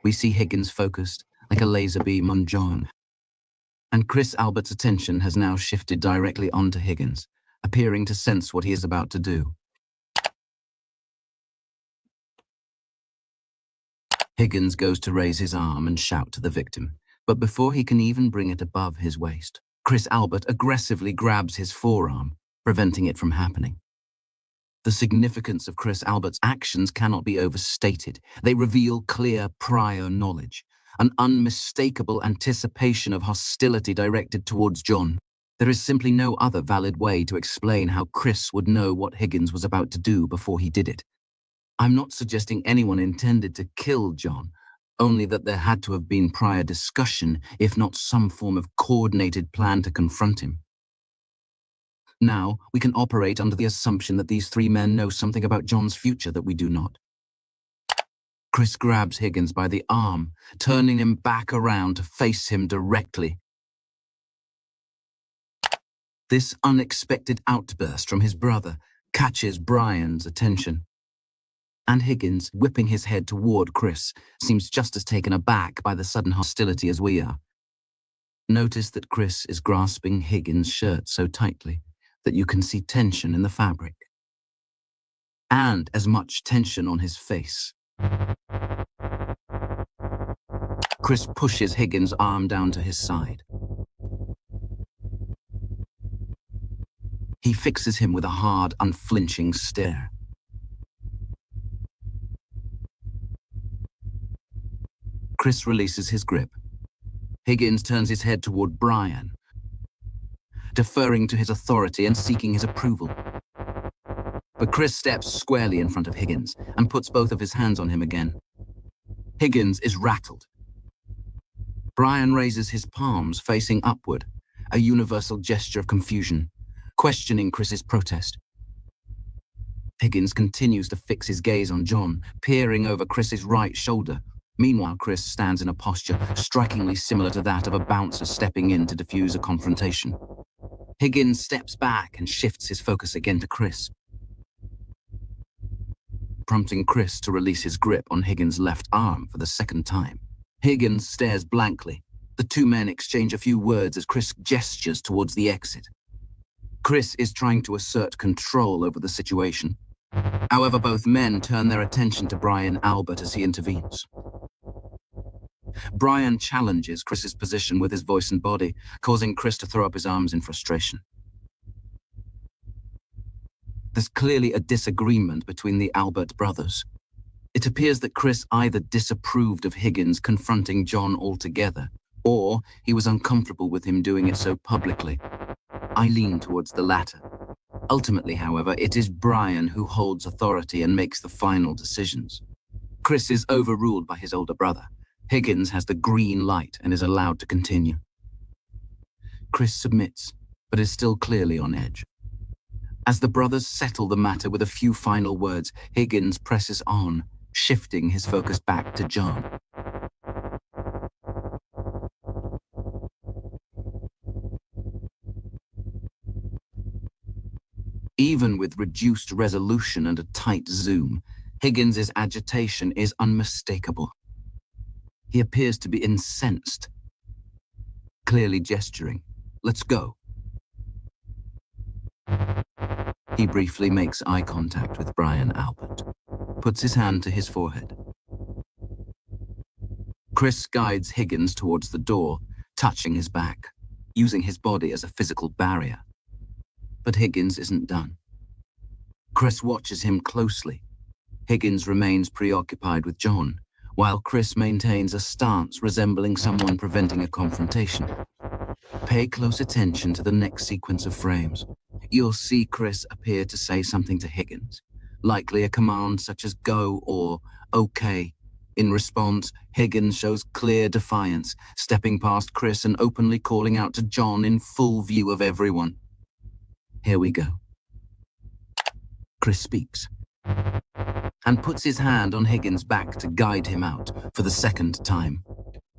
We see Higgins focused, like a laser beam on John. And Chris Albert's attention has now shifted directly onto Higgins, appearing to sense what he is about to do. Higgins goes to raise his arm and shout to the victim, but before he can even bring it above his waist, Chris Albert aggressively grabs his forearm, preventing it from happening. The significance of Chris Albert's actions cannot be overstated. They reveal clear prior knowledge, an unmistakable anticipation of hostility directed towards John. There is simply no other valid way to explain how Chris would know what Higgins was about to do before he did it. I'm not suggesting anyone intended to kill John, only that there had to have been prior discussion, if not some form of coordinated plan to confront him. Now, we can operate under the assumption that these three men know something about John's future that we do not. Chris grabs Higgins by the arm, turning him back around to face him directly. This unexpected outburst from his brother catches Brian's attention. And Higgins, whipping his head toward Chris, seems just as taken aback by the sudden hostility as we are. Notice that Chris is grasping Higgins' shirt so tightly that you can see tension in the fabric. And as much tension on his face. Chris pushes Higgins' arm down to his side. He fixes him with a hard, unflinching stare. Chris releases his grip. Higgins turns his head toward Brian, deferring to his authority and seeking his approval. but Chris steps squarely in front of Higgins and puts both of his hands on him again. Higgins is rattled. Brian raises his palms facing upward, a universal gesture of confusion, questioning Chris's protest. Higgins continues to fix his gaze on John, peering over Chris's right shoulder. Meanwhile, Chris stands in a posture strikingly similar to that of a bouncer stepping in to defuse a confrontation. Higgins steps back and shifts his focus again to Chris, prompting Chris to release his grip on Higgins' left arm for the second time. Higgins stares blankly. The two men exchange a few words as Chris gestures towards the exit. Chris is trying to assert control over the situation. However, both men turn their attention to Brian Albert as he intervenes. Brian challenges Chris's position with his voice and body, causing Chris to throw up his arms in frustration. There's clearly a disagreement between the Albert brothers. It appears that Chris either disapproved of Higgins confronting John altogether, or he was uncomfortable with him doing it so publicly. I lean towards the latter. Ultimately, however, it is Brian who holds authority and makes the final decisions. Chris is overruled by his older brother. Higgins has the green light and is allowed to continue. Chris submits, but is still clearly on edge. As the brothers settle the matter with a few final words, Higgins presses on, shifting his focus back to John. Even with reduced resolution and a tight zoom, Higgins' agitation is unmistakable. He appears to be incensed, clearly gesturing, "Let's go." He briefly makes eye contact with Brian Albert, puts his hand to his forehead. Chris guides Higgins towards the door, touching his back, using his body as a physical barrier. But Higgins isn't done. Chris watches him closely. Higgins remains preoccupied with John, while Chris maintains a stance resembling someone preventing a confrontation. Pay close attention to the next sequence of frames. You'll see Chris appear to say something to Higgins, likely a command such as "go" or "okay." In response, Higgins shows clear defiance, stepping past Chris and openly calling out to John in full view of everyone. Here we go. Chris speaks and puts his hand on Higgins' back to guide him out for the second time.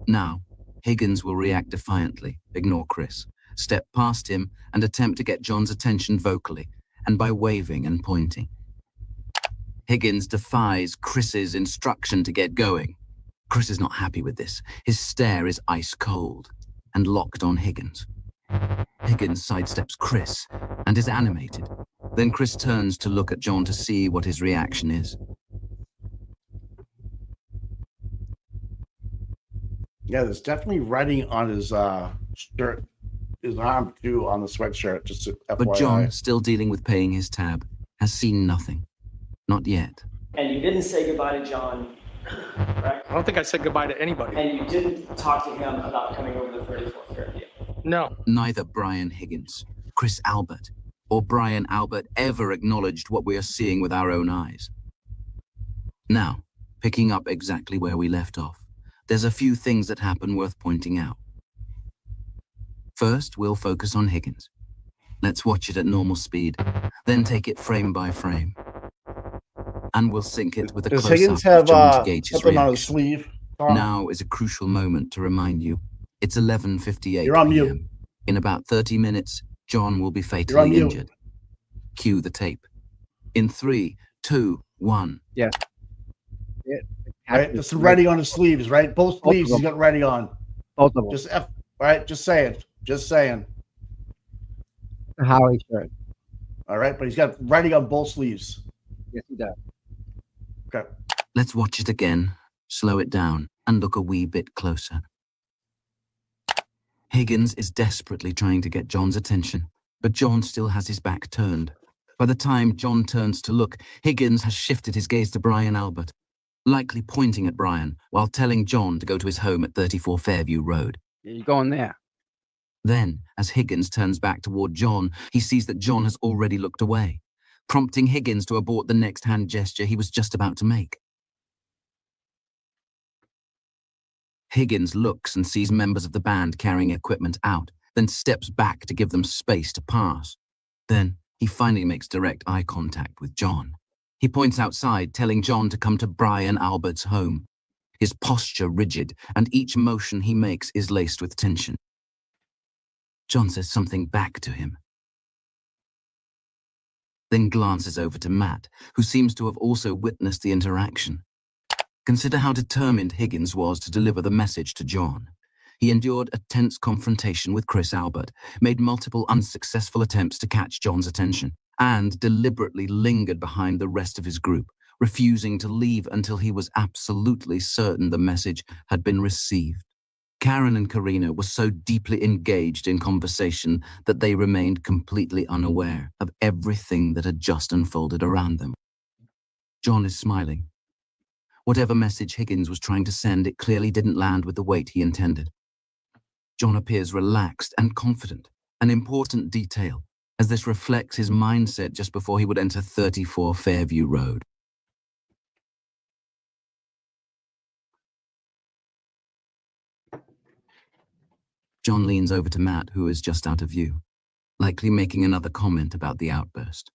Now, Higgins will react defiantly, ignore Chris, step past him, and attempt to get John's attention vocally, and by waving and pointing. Higgins defies Chris's instruction to get going. Chris is not happy with this. His stare is ice cold and locked on Higgins. Higgins sidesteps Chris and is animated. Then Chris turns to look at John to see what his reaction is. Yeah, there's definitely writing on his shirt, his arm too, on the sweatshirt. Just FYI. But John, still dealing with paying his tab, has seen nothing. Not yet. And you didn't say goodbye to John, right? I don't think I said goodbye to anybody. And you didn't talk to him about coming over the 34th Fairview. No. Neither Brian Higgins, Chris Albert, or Brian Albert ever acknowledged what we are seeing with our own eyes. Now, picking up exactly where we left off, there's a few things that happen worth pointing out. First, we'll focus on Higgins. Let's watch it at normal speed, then take it frame by frame. And we'll sync it with a Does close-up Higgins of have John to gauge his something on his reaction. sleeve? Tom? Now is a crucial moment to remind you. It's 11:58 You're on mute. p.m. In about 30 minutes, John will be You're on fatally mute. injured. Cue the tape. In 3, 2, 1. Yes. Right, that's ready on his sleeves, right? Both Both sleeves of he's them. got ready on. Both of them. Just all right, just saying. Just saying. The Howie shirt. All right, but he's got ready on both sleeves. Yes, he does. Okay. Let's watch it again, slow it down, and look a wee bit closer. Higgins is desperately trying to get John's attention, but John still has his back turned. By the time John turns to look, Higgins has shifted his gaze to Brian Albert, likely pointing at Brian while telling John to go to his home at 34 Fairview Road. You're going there. Then, as Higgins turns back toward John, he sees that John has already looked away. prompting Higgins to abort the next hand gesture he was just about to make. Higgins looks and sees members of the band carrying equipment out, then steps back to give them space to pass. Then he finally makes direct eye contact with John. He points outside, telling John to come to Brian Albert's home. His posture rigid, and each motion he makes is laced with tension. John says something back to him, then glances over to Matt, who seems to have also witnessed the interaction. Consider how determined Higgins was to deliver the message to John. He endured a tense confrontation with Chris Albert, made multiple unsuccessful attempts to catch John's attention, and deliberately lingered behind the rest of his group, refusing to leave until he was absolutely certain the message had been received. Karen and Karina were so deeply engaged in conversation that they remained completely unaware of everything that had just unfolded around them. John is smiling. Whatever message Higgins was trying to send, it clearly didn't land with the weight he intended. John appears relaxed and confident, an important detail, as this reflects his mindset just before he would enter 34 Fairview Road. John leans over to Matt, who is just out of view, likely making another comment about the outburst.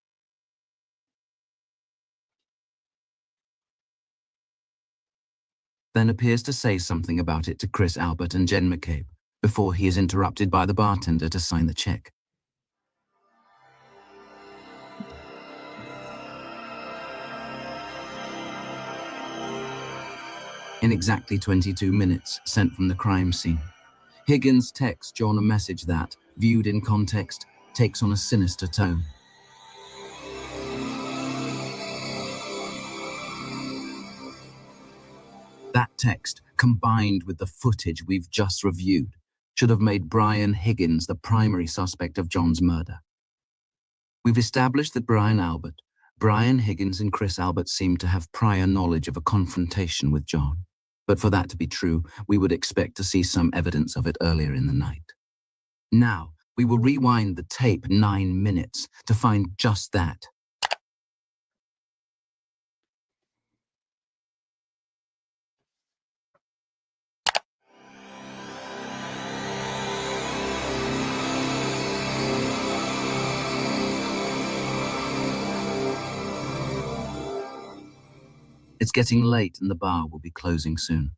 Then appears to say something about it to Chris Albert and Jen McCabe, before he is interrupted by the bartender to sign the check. In exactly 22 minutes sent from the crime scene, Higgins texts John a message that, viewed in context, takes on a sinister tone. That text, combined with the footage we've just reviewed, should have made Brian Higgins the primary suspect of John's murder. We've established that Brian Albert, Brian Higgins, and Chris Albert seemed to have prior knowledge of a confrontation with John. But for that to be true, we would expect to see some evidence of it earlier in the night. Now, we will rewind the tape 9 minutes to find just that. It's getting late and the bar will be closing soon.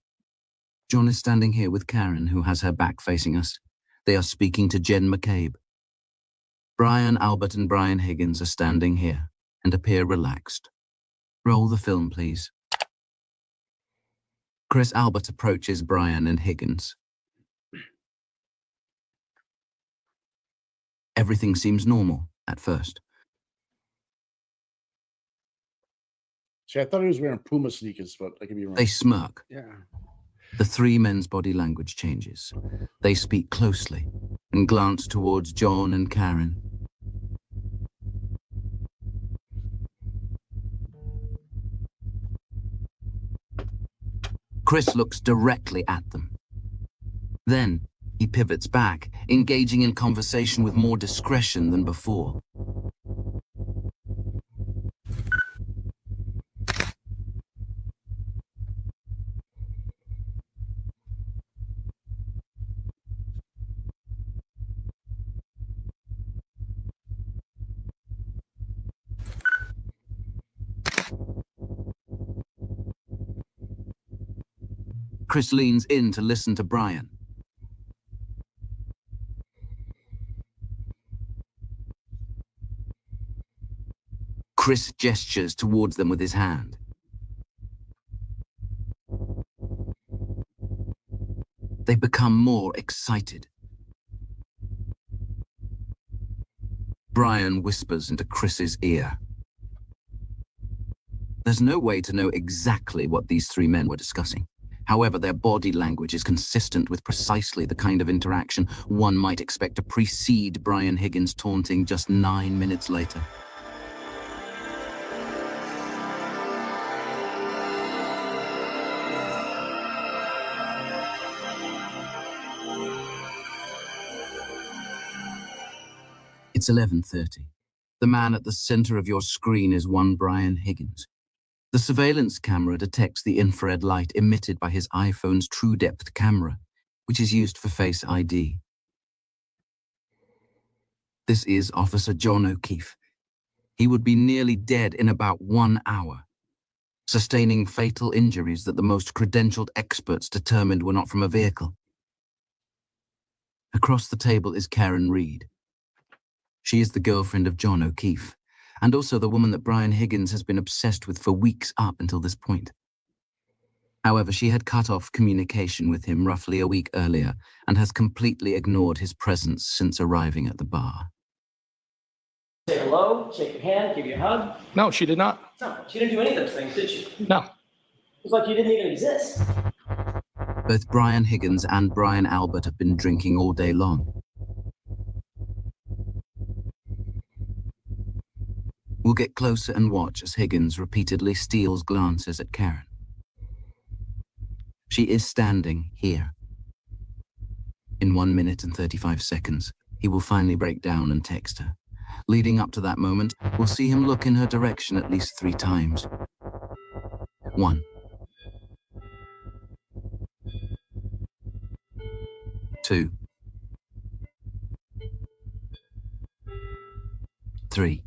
John is standing here with Karen, who has her back facing us. They are speaking to Jen McCabe. Brian Albert and Brian Higgins are standing here and appear relaxed. Roll the film, please. Chris Albert approaches Brian and Higgins. Everything seems normal at first. See, I thought he was wearing Puma sneakers, but I could be wrong. They smirk. Yeah. The three men's body language changes. They speak closely and glance towards John and Karen. Chris looks directly at them. Then he pivots back, engaging in conversation with more discretion than before. Chris leans in to listen to Brian. Chris gestures towards them with his hand. They become more excited. Brian whispers into Chris's ear. There's no way to know exactly what these three men were discussing. However, their body language is consistent with precisely the kind of interaction one might expect to precede Brian Higgins' taunting just 9 minutes later. It's 11:30. The man at the center of your screen is one Brian Higgins. The surveillance camera detects the infrared light emitted by his iPhone's True Depth camera, which is used for Face ID. This is Officer John O'Keefe. He would be nearly dead in about 1 hour, sustaining fatal injuries that the most credentialed experts determined were not from a vehicle. Across the table is Karen Reed. She is the girlfriend of John O'Keefe, and also the woman that Brian Higgins has been obsessed with for weeks up until this point. However, she had cut off communication with him roughly a week earlier and has completely ignored his presence since arriving at the bar. Say hello, shake your hand, give you a hug. No, she did not. No, she didn't do any of those things, did she? No. It's like you didn't even exist. Both Brian Higgins and Brian Albert have been drinking all day long. We'll get closer and watch as Higgins repeatedly steals glances at Karen. She is standing here. In 1 minute and 35 seconds, he will finally break down and text her. Leading up to that moment, we'll see him look in her direction at least 3 times. 1. 2. 3.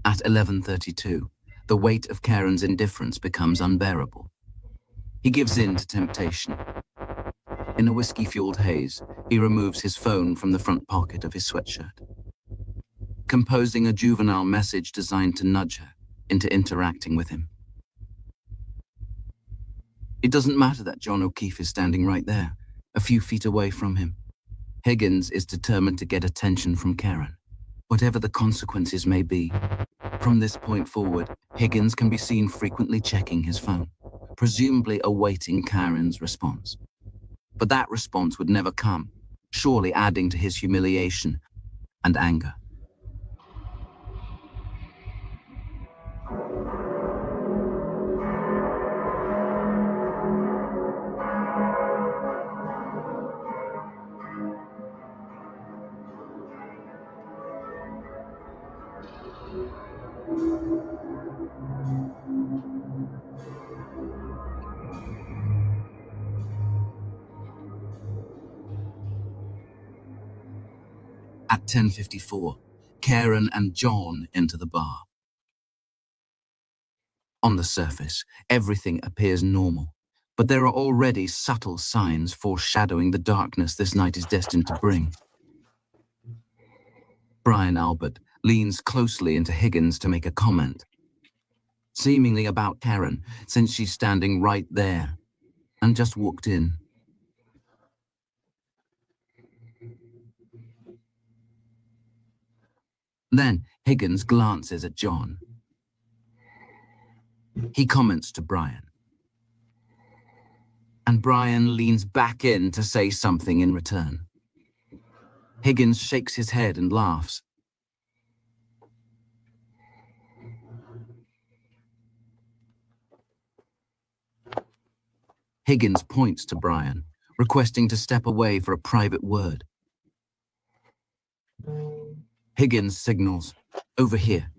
At 11:32, the weight of Karen's indifference becomes unbearable. He gives in to temptation. In a whiskey-fueled haze, he removes his phone from the front pocket of his sweatshirt, composing a juvenile message designed to nudge her into interacting with him. It doesn't matter that John O'Keefe is standing right there, a few feet away from him. Higgins is determined to get attention from Karen, whatever the consequences may be. From this point forward, Higgins can be seen frequently checking his phone, presumably awaiting Karen's response. But that response would never come, surely adding to his humiliation and anger. At 10:54, Karen and John enter the bar. On the surface, everything appears normal, but there are already subtle signs foreshadowing the darkness this night is destined to bring. Brian Albert leans closely into Higgins to make a comment, seemingly about Karen, since she's standing right there and just walked in. Then Higgins glances at John. He comments to Brian. And Brian leans back in to say something in return. Higgins shakes his head and laughs. Higgins points to Brian, requesting to step away for a private word. Higgins signals, "Over here."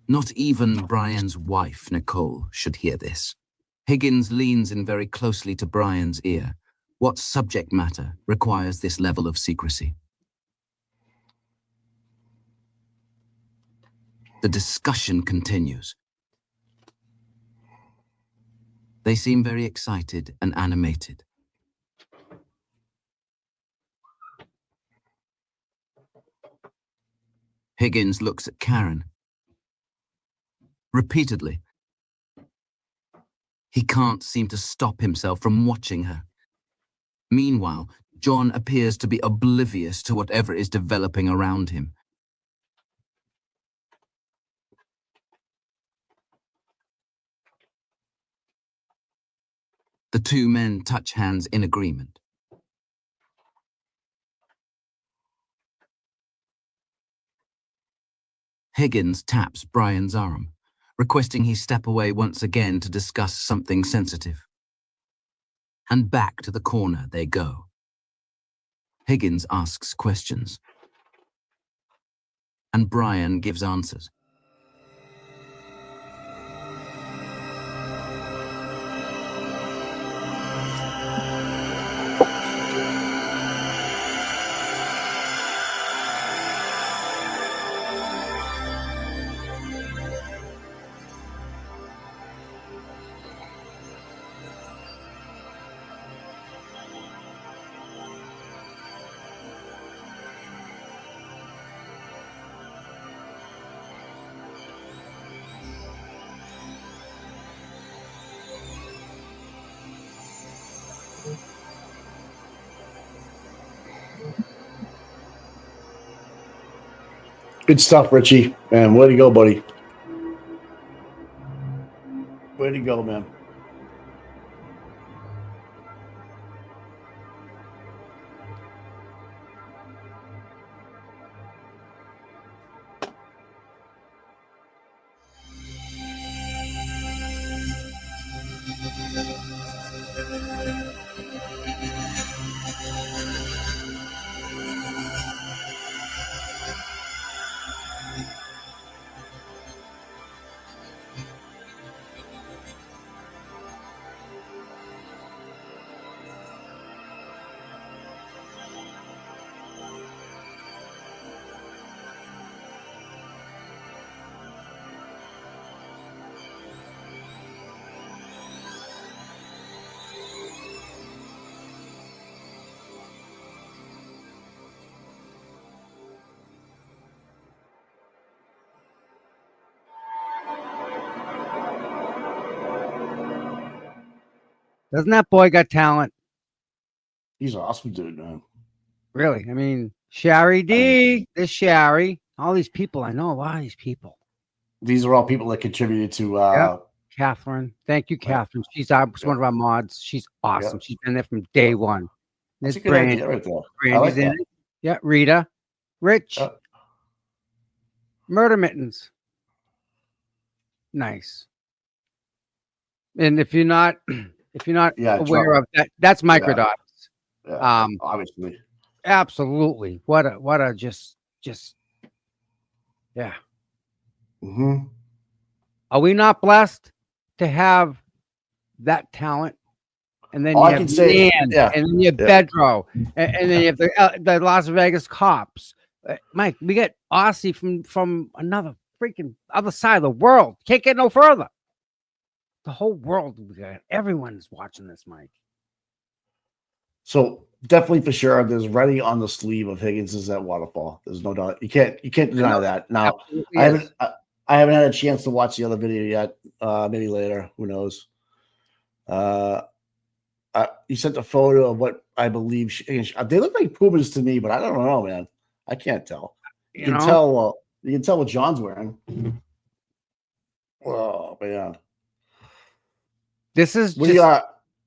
Not even Brian's wife, Nicole, should hear this. Higgins leans in very closely to Brian's ear. What subject matter requires this level of secrecy? The discussion continues. They seem very excited and animated. Higgins looks at Karen. Repeatedly. He can't seem to stop himself from watching her. Meanwhile, John appears to be oblivious to whatever is developing around him. The two men touch hands in agreement. Higgins taps Brian's arm, requesting he step away once again to discuss something sensitive. And back to the corner they go. Higgins asks questions, and Brian gives answers. Good stuff, Richie. Man, way to go, buddy. Way to go, man. Doesn't that boy got talent? He's an awesome dude, man. Really? I mean, Shari D, this Shari, all these people. I know a lot of these people. These are all people that contributed to Catherine. Thank you, Catherine. She's one of our mods. She's awesome. She's been there from day one. That's There's a good idea right there. I Brandy's like in that. it. Yeah, Rita, Rich, Yeah. Murder Mittens. Nice. And if you're not aware of that, that's Microdots. Yeah, obviously. Absolutely. What a just yeah. Mm-hmm. Are we not blessed to have that talent? And then All you I have can say- Dan, yeah. and then you have Yeah. Bedro, and then you have the Las Vegas cops. Mike, we get Aussie from another freaking other side of the world. Can't get no further. The whole world, everyone's watching this, Mike. So definitely for sure, there's ready on the sleeve of Higgins is that waterfall. There's no doubt. You can't deny that. Now Absolutely I is. haven't had a chance to watch the other video yet. Maybe later. Who knows? You sent a photo of what I believe they look like Pumas to me, but I don't know, man. I can't tell. You can tell. You can tell what John's wearing. Oh man, This is we just are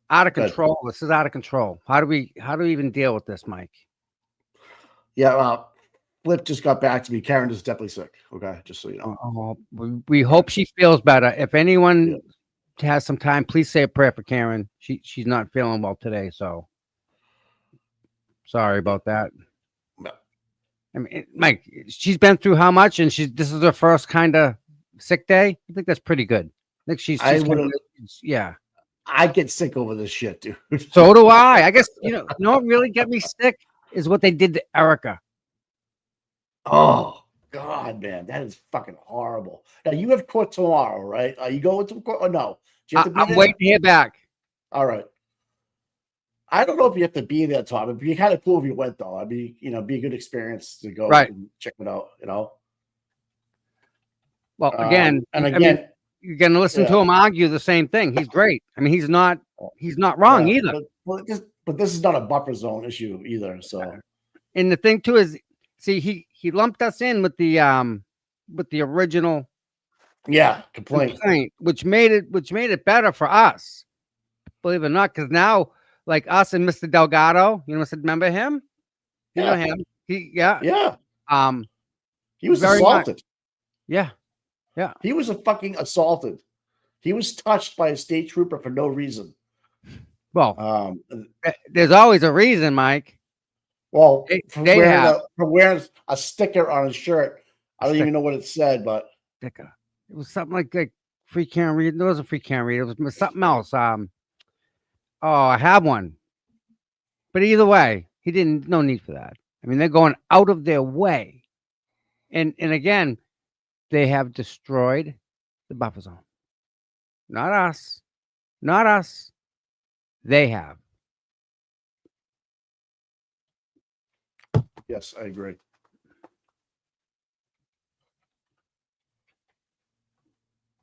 out of Good. control. This is out of control. How do we even deal with this, Mike? Yeah. Flip just got back to me. Karen is definitely sick. Okay, just so you know. We hope she feels better. If anyone has some time, please say a prayer for Karen. She's not feeling well today, so sorry about that. No. I mean, Mike, she's been through how much, and this is her first kind of sick day. I think that's pretty good. I think she's I gonna- would've- yeah. I get sick over this shit, dude. So do I. I guess you know what really got me sick is what they did to Erica. Oh God, man, that is fucking horrible. Now you have court tomorrow, right? Are you going to court or no? Do you have to be I'm there? waiting to hear back. All right. I don't know if you have to be there, Tom. It'd be kind of cool if you went, though. I'd be, be a good experience to go Right. and check it out. Well, again, and I mean, again, you're gonna listen to yeah. him argue the same thing. He's great. I mean, he's not wrong yeah, either. But this is not a buffer zone issue either. So And the thing too is, see, he lumped us in with the original complaint, which made it better for us. Believe it or not, because now, like us and Mr. Delgado, remember him? You know him. He he was very assaulted. much. Yeah. He was fucking assaulted. He was touched by a state trooper for no reason. Well, there's always a reason, Mike. Well, They have. from wearing a sticker on his shirt. I don't even know what it said, but sticker. It was something like free Karen Reed. There was a free Karen Reed. It was something else. Oh, I have one. But either way, he didn't. No need for that. I mean, they're going out of their way, and again, they have destroyed the buffer zone. Not us. Not us. They have. yes, I agree.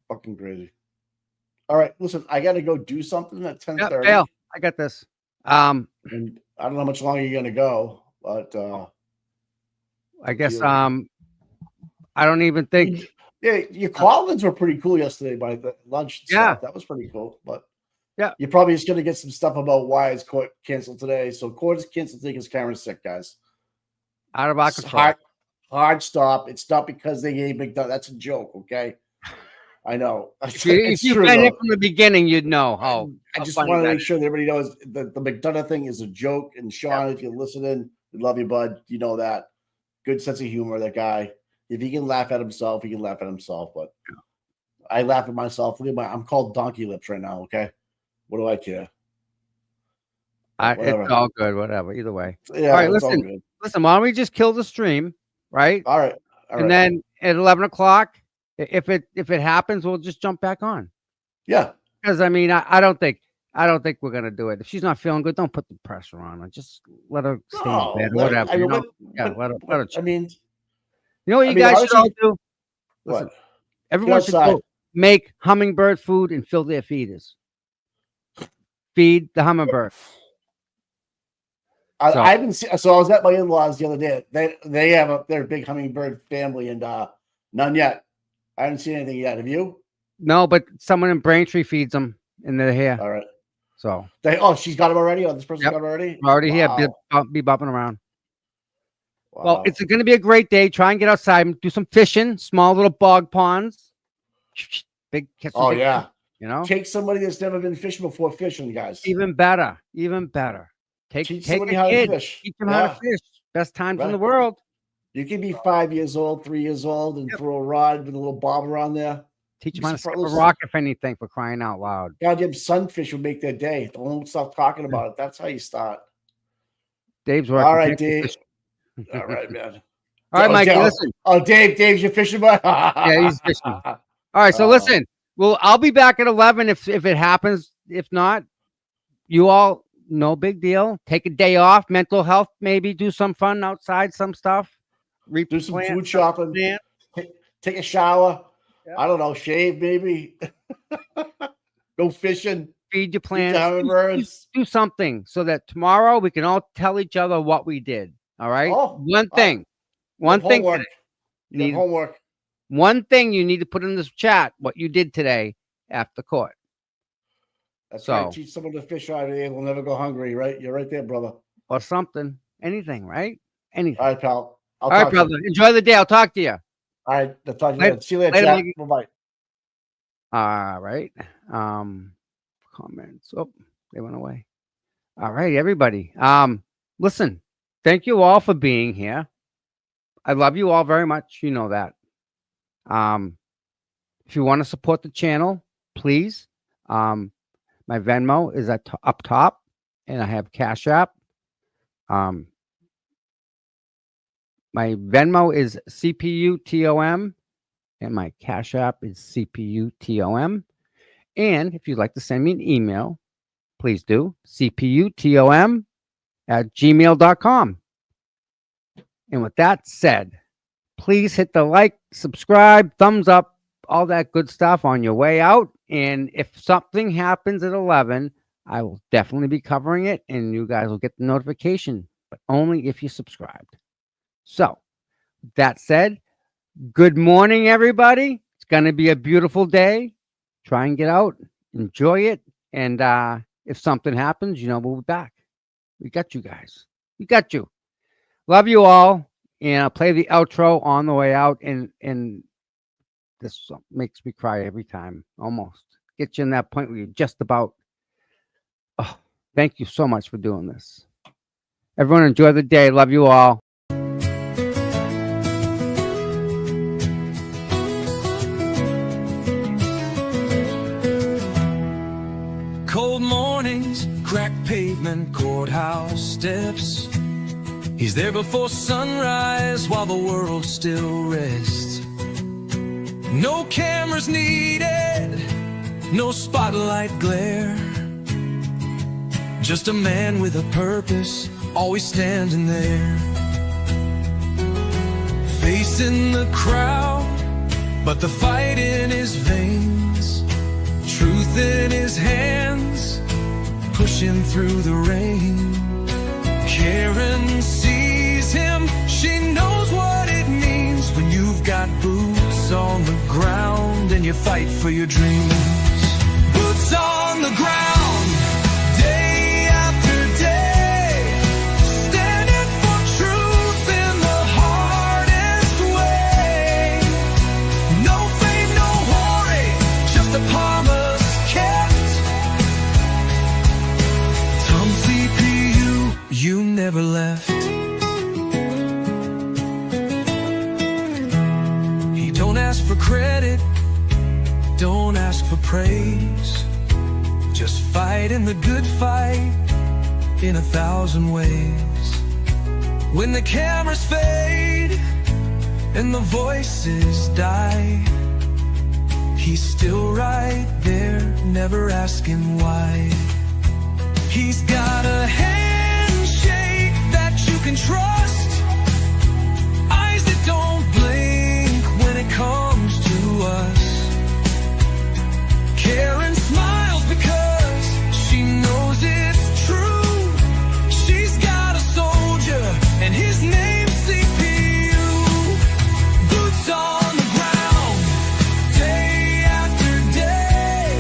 Fucking crazy. All right, listen, I got to go do something at 10:30. Dale, I got this. And I don't know how much longer you're gonna go, but I guess you- I don't even think. yeah, your call-ins were pretty cool yesterday by the lunch. And Yeah. stuff. That was pretty cool. But Yeah. you're probably just gonna get some stuff about why is court canceled today. So court is canceled because Karen's sick, guys. Out of our It's control. hard stop. It's not because they gave McDonald. That's a joke, okay? I know. If It's you've true, been here though. from the beginning, you'd know how. I how just funny want to that make is. sure that everybody knows that the McDonough thing is a joke. And Sean, if you're listening, we love you, bud. You know that. Good sense of humor, that guy. If he can laugh at himself, he can laugh at himself. But I laugh at myself. Look at I'm called Donkey Lips right now, okay? What do I care? Whatever. It's all good. Whatever. Either way. Yeah, all right. it's all Listen. good. Listen. Why don't we just kill the stream, right? All right. All and right. then at 11 o'clock, if it happens, we'll just jump back on. Yeah. Because I mean, I don't think we're gonna do it. If she's not feeling good, don't put the pressure on her. Just let her stay No, in bed or let- whatever. I mean, you know? what- Yeah, what- let her. what- I mean, You know what I you mean, guys should all honestly- do? Listen, what? everyone should outside. go make hummingbird food and fill their feeders. Feed the hummingbird. So- I haven't seen. So I was at my in-laws the other day. They have their big hummingbird family, and none yet. I haven't seen anything yet. Have you? No, but someone in Braintree feeds them, and they're here. All right. So She's got them already. Oh, this person's Yep. got them already. already here. Wow. Be bopping around. Wow. Well, it's going to be a great day. Try and get outside and do some fishing, small little bog ponds. Big catch. some Oh big yeah. fish, you know, Take somebody that's never been fishing before fishing, guys. even better, even better. Teach Take somebody a how to kid, fish. teach them how Yeah. to fish. Best times in the Right. world. You can be 5 years old, 3 years old, and throw a rod with a little bobber on there. Teach them Be how to skip a surprised. rock, if anything, for crying out loud. Goddamn sunfish will make their day. Don't stop talking about it. That's how you start. Dave's working. All right, Thank you Dave. for- All right, man. All right, Oh, Mikey. Dave- Listen. Oh, Dave's your fishing bud. Yeah, he's fishing. All right, so Oh. listen. Well, I'll be back at 11 if it happens. If not, you all, no big deal. Take a day off. Mental health, maybe do some fun outside, some stuff. Do some Replant, food shopping. plant. Take a shower. Yeah. I don't know. Shave maybe. Go fishing. Feed your Eat plants. the hummingbirds. Do something so that tomorrow we can all tell each other what we did. All right. Oh, One thing. One thing. Homework. today. You have Need- homework. One thing you need to put in this chat what you did today after court. That's So- right. Teach someone to fish out there. We'll never go hungry, right? You're right there, brother. Or something. Anything, right? Anything. All right, pal. All right, brother. Enjoy the day. I'll talk to you. All right. I'll talk to you Later- later. See you later, later, chat. Mikey. Bye-bye. All right. Comments. Oh, they went away. All right, everybody. Listen, thank you all for being here. I love you all very much. You know that. If you want to support the channel, please. My Venmo is up top, and I have Cash App. My Venmo is CPUTOM, and my Cash App is CPUTOM. And if you'd like to send me an email, please do cputom@gmail.com. And with that said, please hit the like, subscribe, thumbs up, all that good stuff on your way out. And if something happens at 11, I will definitely be covering it, and you guys will get the notification, but only if you subscribed. So, with that said, good morning, everybody. It's going to be a beautiful day. Try and get out, enjoy it. And if something happens, we'll be back. We got you guys. We got you. Love you all. And I'll play the outro on the way out. And this makes me cry every time, almost. Get you in that point where you're just about. Oh, thank you so much for doing this. Everyone enjoy the day. Love you all. Cold mornings, cracked pavement, courthouse steps. He's there before sunrise while the world still rests. No cameras needed, no spotlight glare. Just a man with a purpose, always standing there. Facing the crowd, but the fight in his veins. Truth in his hands, pushing through the rain. Karen sees him, she knows what it means when you've got boots on the ground and you fight for your dreams. Boots on the ground, day after day, standing for truth in the hardest way. No fame, no worry, just a promise kept. Tom CPU, you never left. He don't ask for credit, don't ask for praise. Just fight in the good fight in 1,000 ways. When the cameras fade and the voices die, he's still right there, never asking why. He's got a handshake that you can trust, eyes that don't blink when it comes to us. Karen smiles because she knows it's true. She's got a soldier and his name's CPU. Boots on the ground, day after day,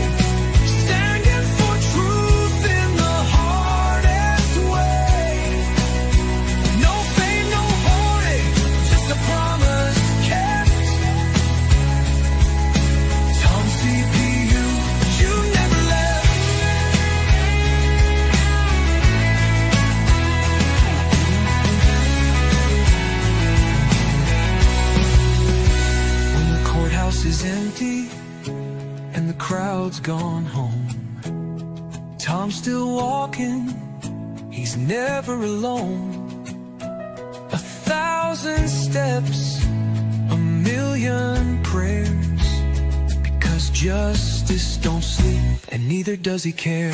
standing for truth in the hardest way. No fame, no hoarding, just a promise kept. Tom CPU, you never left. When the courthouse is empty and the crowd's gone home, Tom's still walking, he's never alone. 1,000 steps, a million prayers, because justice don't sleep and neither does he care.